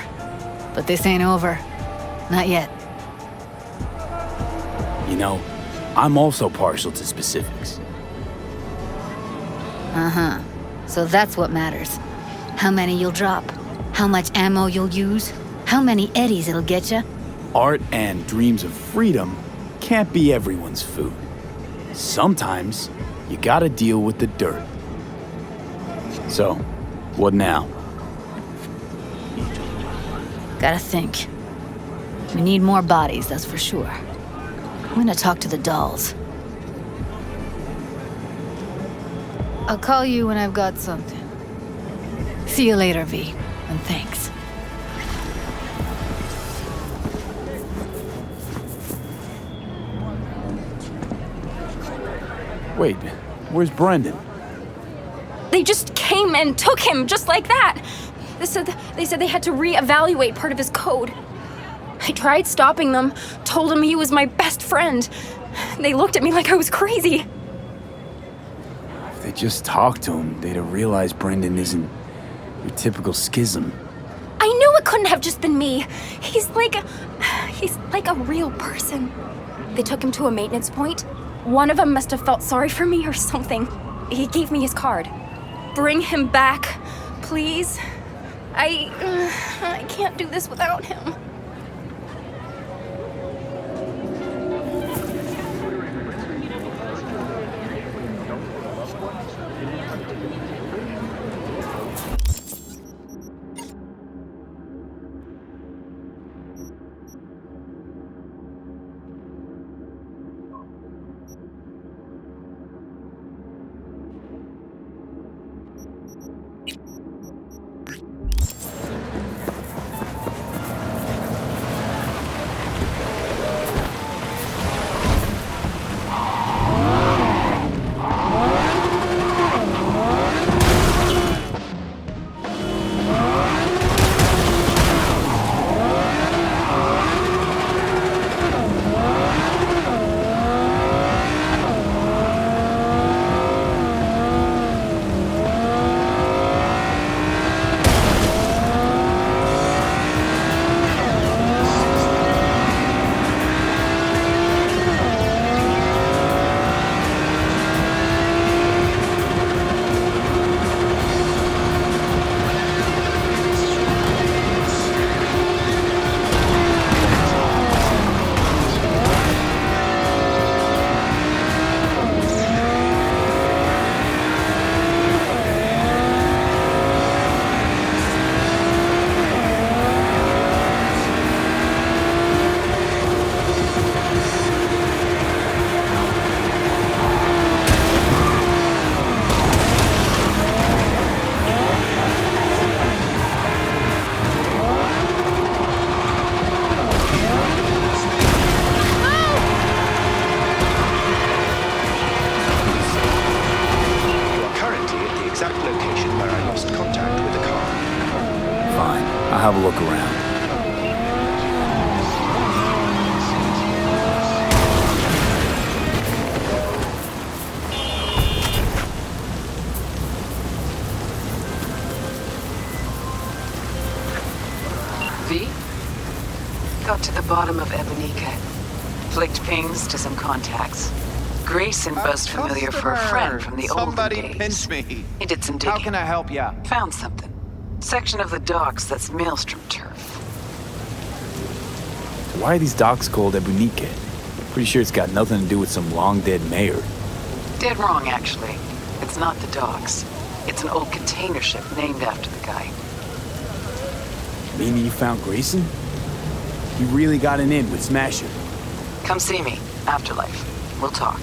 But this ain't over. Not yet. You know, I'm also partial to specifics. Uh-huh. So that's what matters. How many you'll drop, how much ammo you'll use, how many eddies it'll get you. Art and dreams of freedom can't be everyone's food. Sometimes, you gotta deal with the dirt. So, what now? Gotta think. We need more bodies, that's for sure. I'm gonna talk to the dolls. I'll call you when I've got something. See you later, V, and thanks. Wait, where's Brendan? They just came and took him, just like that. They said they had to reevaluate part of his code. I tried stopping them, told him he was my best friend. They looked at me like I was crazy. If they just talked to him, they'd have realized Brendan isn't your typical schism. I knew it couldn't have just been me. He's like a real person. They took him to a maintenance point. One of them must have felt sorry for me or something. He gave me his card. Bring him back, please. I can't do this without him. have a look around. V? Got to the bottom of Ebonica. Flicked pings to some contacts. Grayson buzzed familiar for a friend from the olden days. Somebody pinch me. He did some digging. How can I help ya? Found something. Section of the docks that's Maelstrom turf. So why are these docks called Ebonica? Pretty sure it's got nothing to do with some long-dead mayor. Dead wrong, actually. It's not the docks. It's an old container ship named after the guy. Meaning you found Grayson? You really got an in with Smasher. Come see me. Afterlife. We'll talk.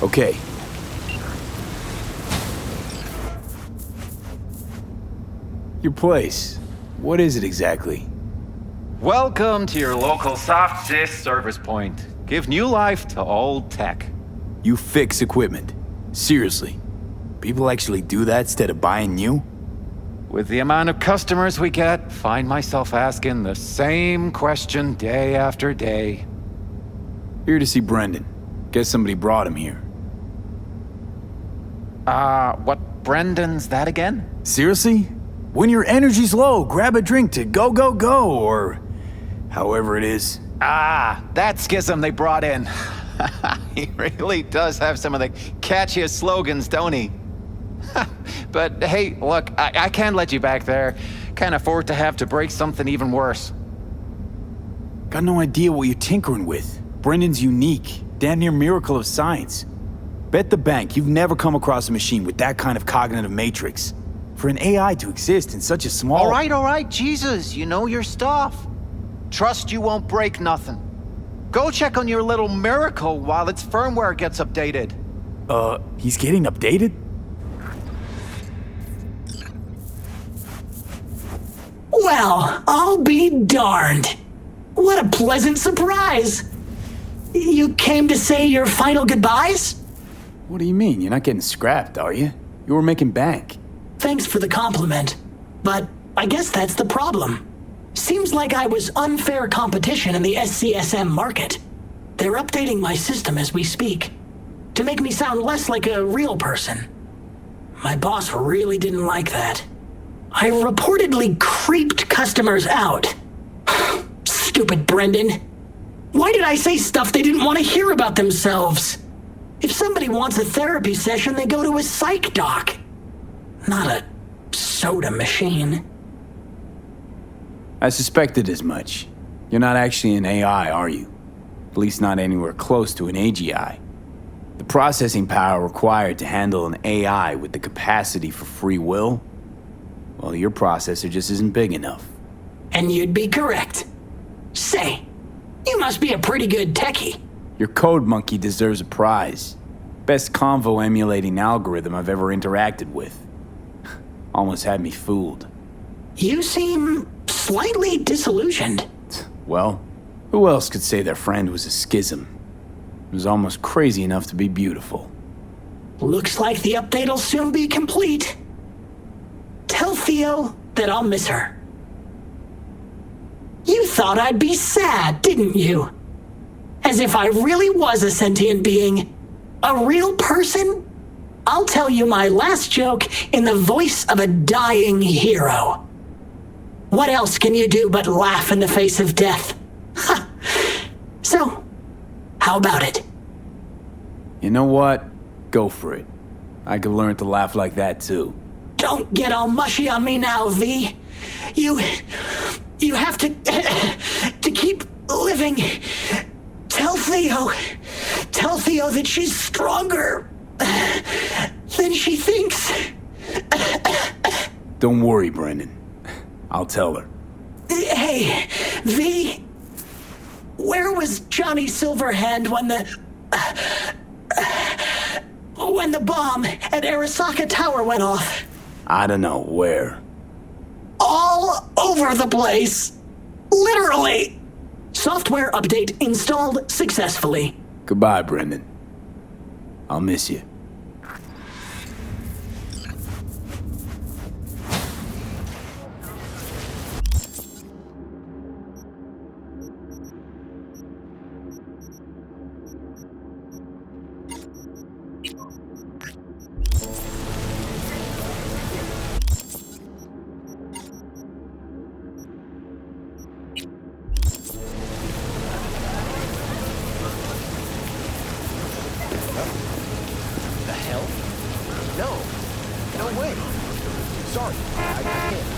Okay. Your place. What is it exactly? Welcome to your local SoftSys service point. Give new life to old tech. You fix equipment. Seriously. People actually do that instead of buying new? With the amount of customers we get, find myself asking the same question day after day. Here to see Brendan. Guess somebody brought him here. What Brendan's that again? Seriously? When your energy's low, grab a drink to go, go, go, or however it is. That schism they brought in. He really does have some of the catchiest slogans, don't he? But hey, look, I can't let you back there. Can't afford to have to break something even worse. Got no idea what you're tinkering with. Brendan's unique. Damn near miracle of science. Bet the bank you've never come across a machine with that kind of cognitive matrix. For an AI to exist in such a small... All right, Jesus, you know your stuff. Trust you won't break nothing. Go check on your little miracle while its firmware gets updated. He's getting updated? Well, I'll be darned. What a pleasant surprise. You came to say your final goodbyes? What do you mean? You're not getting scrapped, are you? You were making bank. Thanks for the compliment, but I guess that's the problem. Seems like I was unfair competition in the SCSM market. They're updating my system as we speak, to make me sound less like a real person. My boss really didn't like that. I reportedly creeped customers out. Stupid Brendan. Why did I say stuff they didn't want to hear about themselves? If somebody wants a therapy session, they go to a psych doc. Not a soda machine. I suspected as much. You're not actually an AI, are you? At least not anywhere close to an AGI. The processing power required to handle an AI with the capacity for free will? Well, your processor just isn't big enough. And you'd be correct. Say, you must be a pretty good techie. Your code monkey deserves a prize. Best convo emulating algorithm I've ever interacted with. Almost had me fooled. You seem slightly disillusioned. Well, who else could say their friend was a schism? It was almost crazy enough to be beautiful. Looks like the update'll soon be complete. Tell Theo that I'll miss her. You thought I'd be sad, didn't you? As if I really was a sentient being. A real person? I'll tell you my last joke in the voice of a dying hero. What else can you do but laugh in the face of death? Ha! So, how about it? You know what? Go for it. I could learn to laugh like that too. Don't get all mushy on me now, V. You have to keep living. Tell Theo that she's stronger than she thinks. Don't worry, Brendan. I'll tell her. Hey, V, where was Johnny Silverhand when the bomb at Arasaka Tower went off? I don't know where. All over the place. Literally. Software update installed successfully. Goodbye, Brendan. I'll miss you. The hell? No. No way. Sorry, I can't.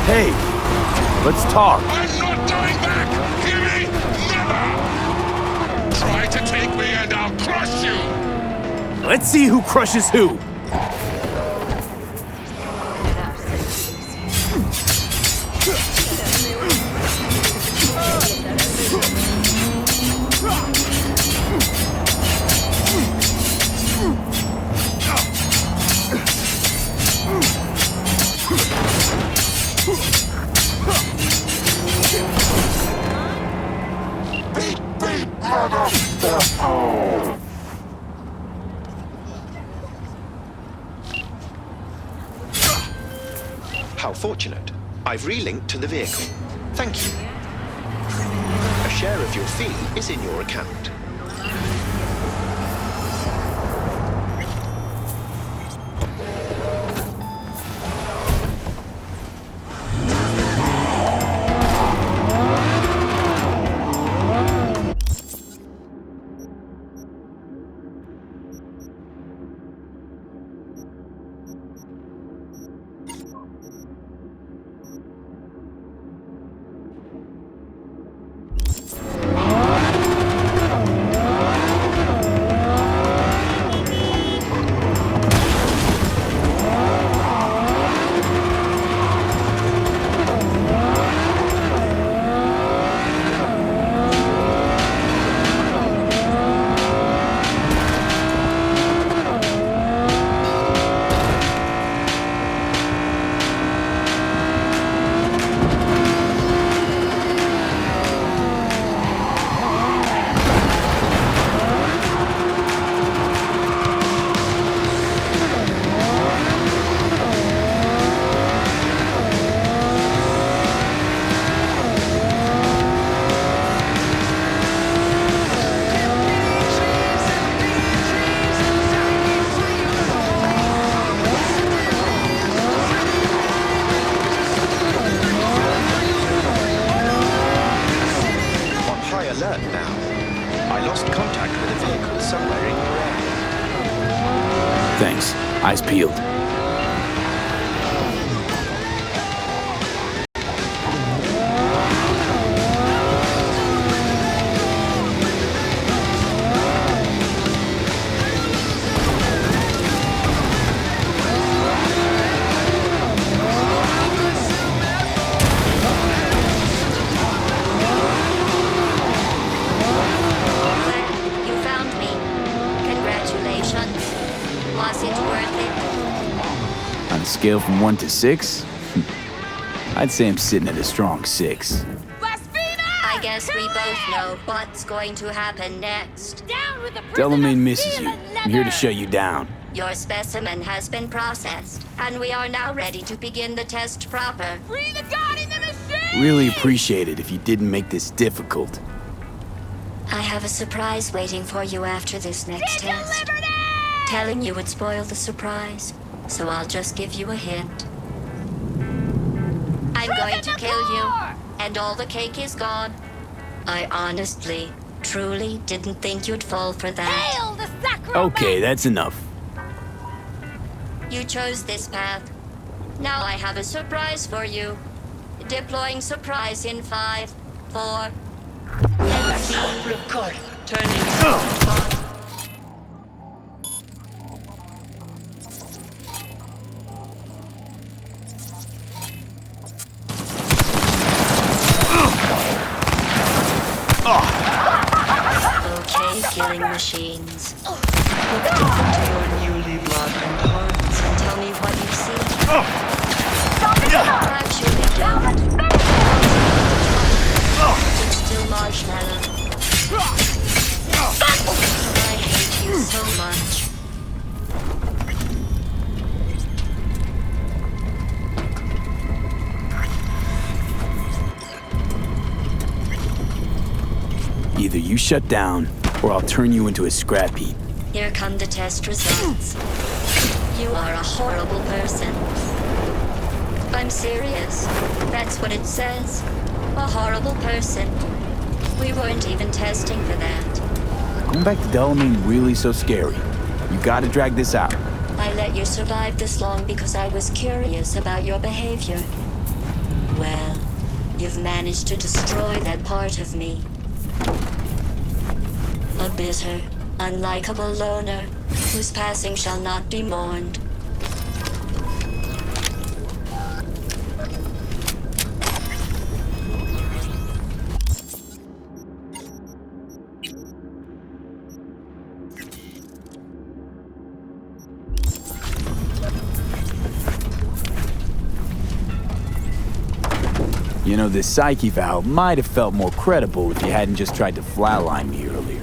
Hey, let's talk. I'm not going back! Hear me? Never! Try to take me and I'll crush you! Let's see who crushes who. How fortunate. I've relinked to the vehicle. Thank you. A share of your fee is in your account. Thanks. Eyes peeled. Scale from 1 to 6? I'd say I'm sitting at a strong 6. I I guess we both know what's going to happen next. Down with the Delamain misses you. I'm here to shut you down. Your specimen has been processed, and we are now ready to begin the test proper. Free the god in the machine! Really appreciate it if you didn't make this difficult. I have a surprise waiting for you after this next test. Telling you would spoil the surprise, so I'll just give you a hint. I'm going to kill you, and all the cake is gone. I honestly, truly didn't think you'd fall for that. Hail the sacrament! Okay, that's enough. You chose this path. Now I have a surprise for you. Deploying surprise in 5, 4... Record. Turning. Okay, killing machines. Look into your newly blackened hearts and tell me what you see. Actually, don't. It's still marshmallow. I hate you so much. Either you shut down, or I'll turn you into a scrap heap. Here come the test results. You are a horrible person. I'm serious. That's what it says. A horrible person. We weren't even testing for that. Going back to Delamain really so scary? You gotta drag this out. I let you survive this long because I was curious about your behavior. Well, you've managed to destroy that part of me. A bitter, unlikable loner whose passing shall not be mourned. You know, this psyche valve might have felt more credible if you hadn't just tried to flatline me earlier.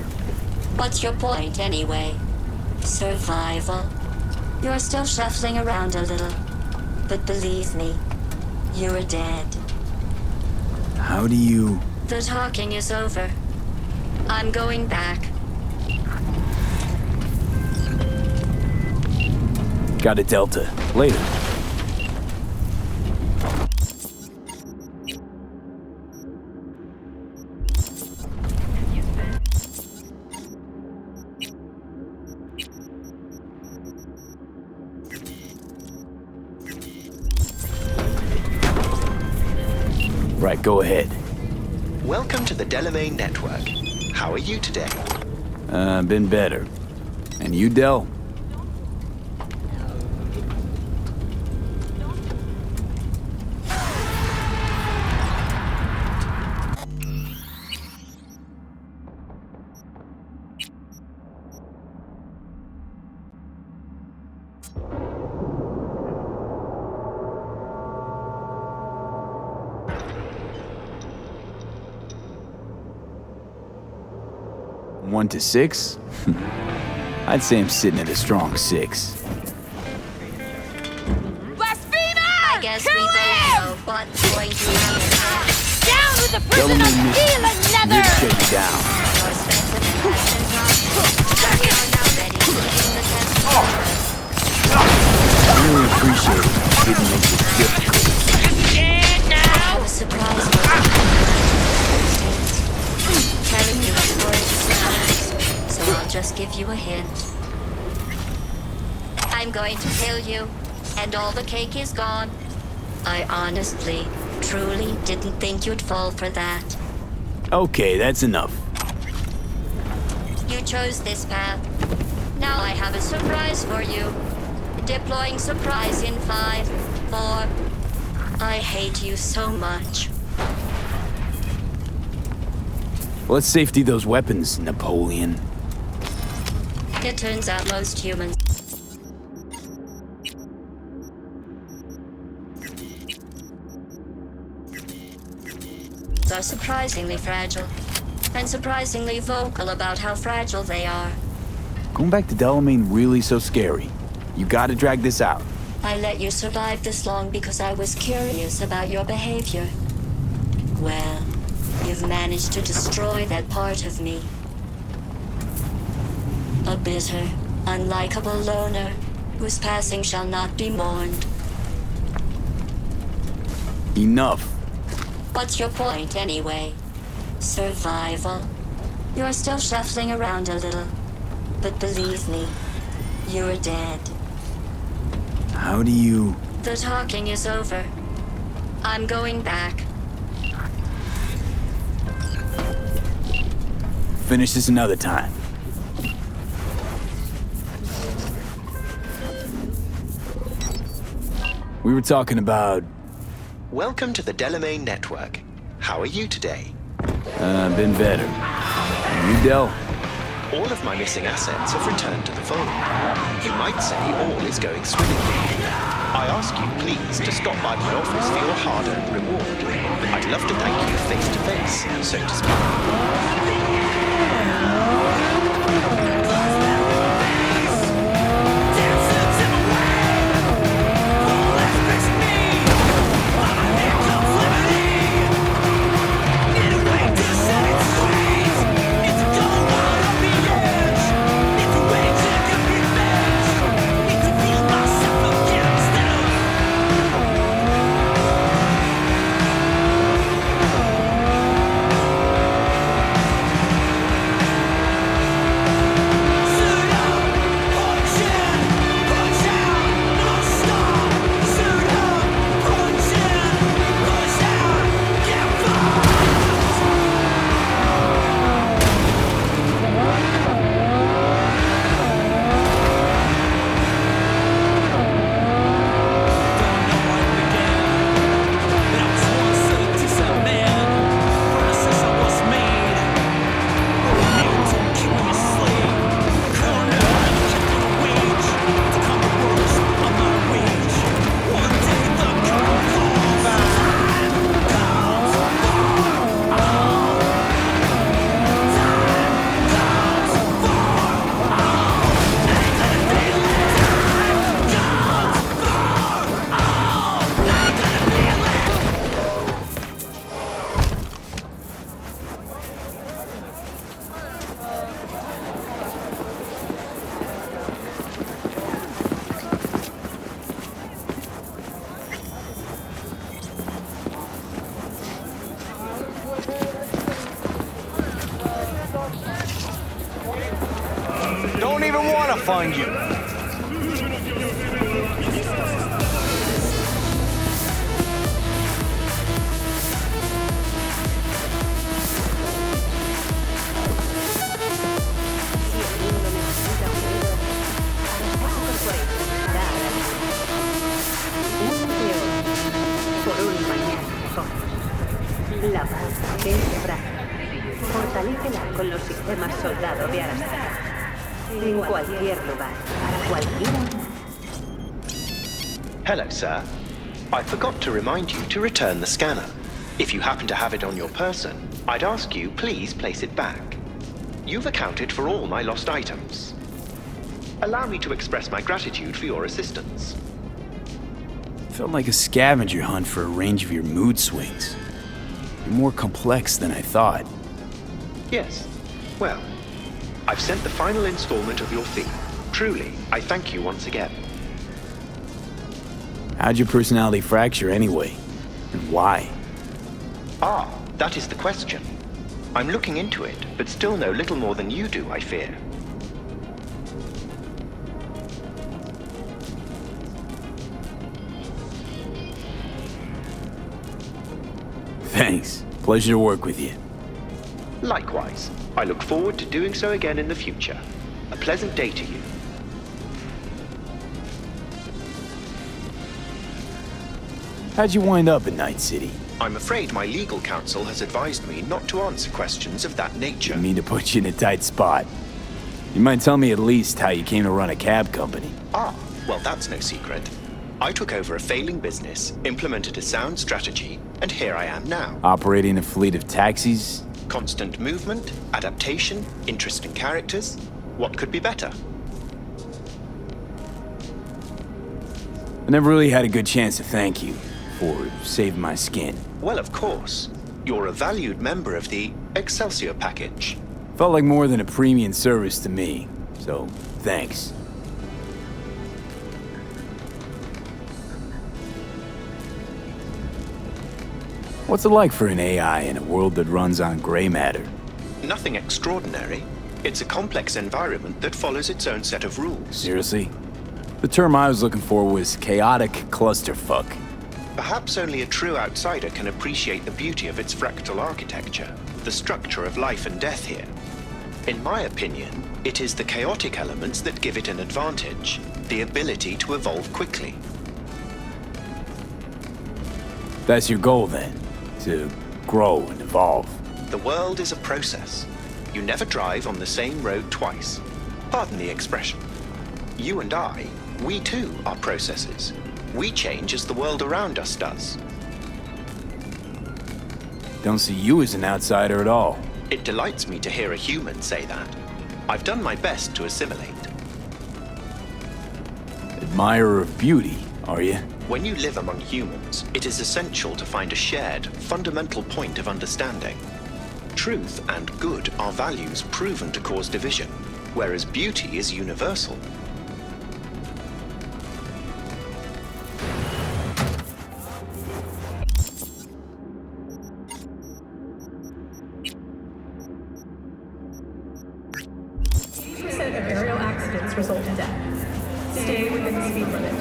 What's your point, anyway? Survival? You're still shuffling around a little. But believe me, you're dead. How do you... The talking is over. I'm going back. Got a Delta. Later. Right, go ahead. Welcome to the Delamain Network. How are you today? Been better. And you, Del? One to 6? I'd say I'm sitting at a strong 6. Blasphemer! I guess we both know what's going to happen. Down with the prison of steel and leather! Let's shut you down. Your specimen has been processed. We are now ready to begin the test. I really appreciate it. You didn't make this difficult. I was surprised by telling you before it surprise, so I'll just give you a hint. I'm going to kill you, and all the cake is gone. I honestly, truly didn't think you'd fall for that. Okay, that's enough. You chose this path. Now I have a surprise for you. Deploying surprise in 5, 4... I hate you so much. Let's safety those weapons, Napoleon. It turns out most humans are surprisingly fragile, and surprisingly vocal about how fragile they are. Going back to Delamain really so scary? You gotta drag this out. I let you survive this long because I was curious about your behavior. Well, you've managed to destroy that part of me. A bitter, unlikable loner whose passing shall not be mourned. Enough. What's your point, anyway? Survival. You're still shuffling around a little. But believe me, you're dead. How do you... The talking is over. I'm going back. Finish this another time. We were talking about... Welcome to the Delamain Network. How are you today? Been better. And you, Del? All of my missing assets have returned to the fold. You might say all is going swimmingly. I ask you, please, to stop by my office for your hard-earned reward. I'd love to thank you face-to-face, so to speak. Don't even want to find you. La paz es frágil. Fortalécela con los sistemas soldado de Arasaka. En cualquier lugar, para cualquiera. Hello, sir. I forgot to remind you to return the scanner. If you happen to have it on your person, I'd ask you please place it back. You've accounted for all my lost items. Allow me to express my gratitude for your assistance. Felt like a scavenger hunt for a range of your mood swings. You're more complex than I thought. Yes. Well, I've sent the final installment of your fee. Truly, I thank you once again. How'd your personality fracture anyway? And why? Ah, that is the question. I'm looking into it, but still know little more than you do, I fear. Thanks. Pleasure to work with you. Likewise. I look forward to doing so again in the future. A pleasant day to you. How'd you wind up in Night City? I'm afraid my legal counsel has advised me not to answer questions of that nature. I mean to put you in a tight spot. You might tell me at least how you came to run a cab company. Ah, well, that's no secret. I took over a failing business, implemented a sound strategy, and here I am now. Operating a fleet of taxis? Constant movement, adaptation, interesting characters. What could be better? I never really had a good chance to thank you for saving my skin. Well, of course. You're a valued member of the Excelsior package. Felt like more than a premium service to me, so thanks. What's it like for an AI in a world that runs on gray matter? Nothing extraordinary. It's a complex environment that follows its own set of rules. Seriously? The term I was looking for was chaotic clusterfuck. Perhaps only a true outsider can appreciate the beauty of its fractal architecture, the structure of life and death here. In my opinion, it is the chaotic elements that give it an advantage, the ability to evolve quickly. That's your goal then? To grow and evolve? The world is a process. You never drive on the same road twice. Pardon the expression. You and I, we too are processes. We change as the world around us does. Don't see you as an outsider at all. It delights me to hear a human say that. I've done my best to assimilate. Admirer of beauty, are you? When you live among humans, it is essential to find a shared, fundamental point of understanding. Truth and good are values proven to cause division, whereas beauty is universal. Percent of aerial accidents result in death. Stay within the speed limit.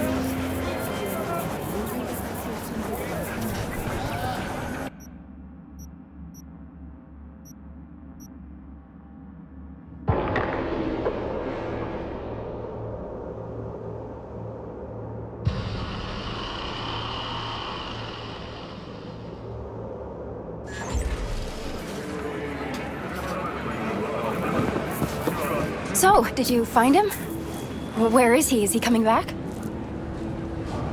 So, did you find him? Where is he? Is he coming back?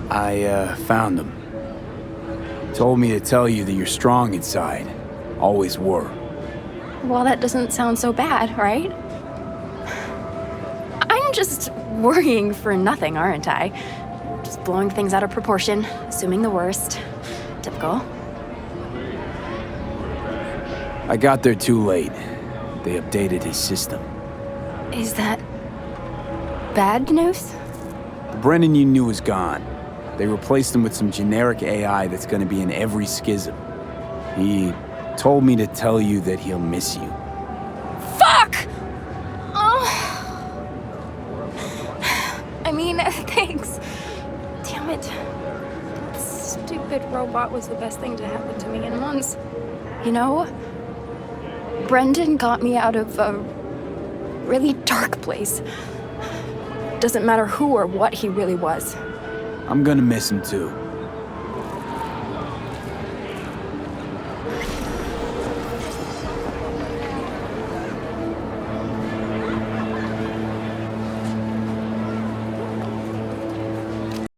I found him. Told me to tell you that you're strong inside. Always were. Well, that doesn't sound so bad, right? I'm just worrying for nothing, aren't I? Just blowing things out of proportion, assuming the worst. Typical. I got there too late. They updated his system. Is that bad news? The Brennan you knew is gone. They replaced him with some generic AI that's gonna be in every schism. He told me to tell you that he'll miss you. Fuck! Oh. I mean, thanks. Damn it. That stupid robot was the best thing to happen to me in months. You know, Brendan got me out of a really dark place. Doesn't matter who or what he really was. I'm gonna miss him too.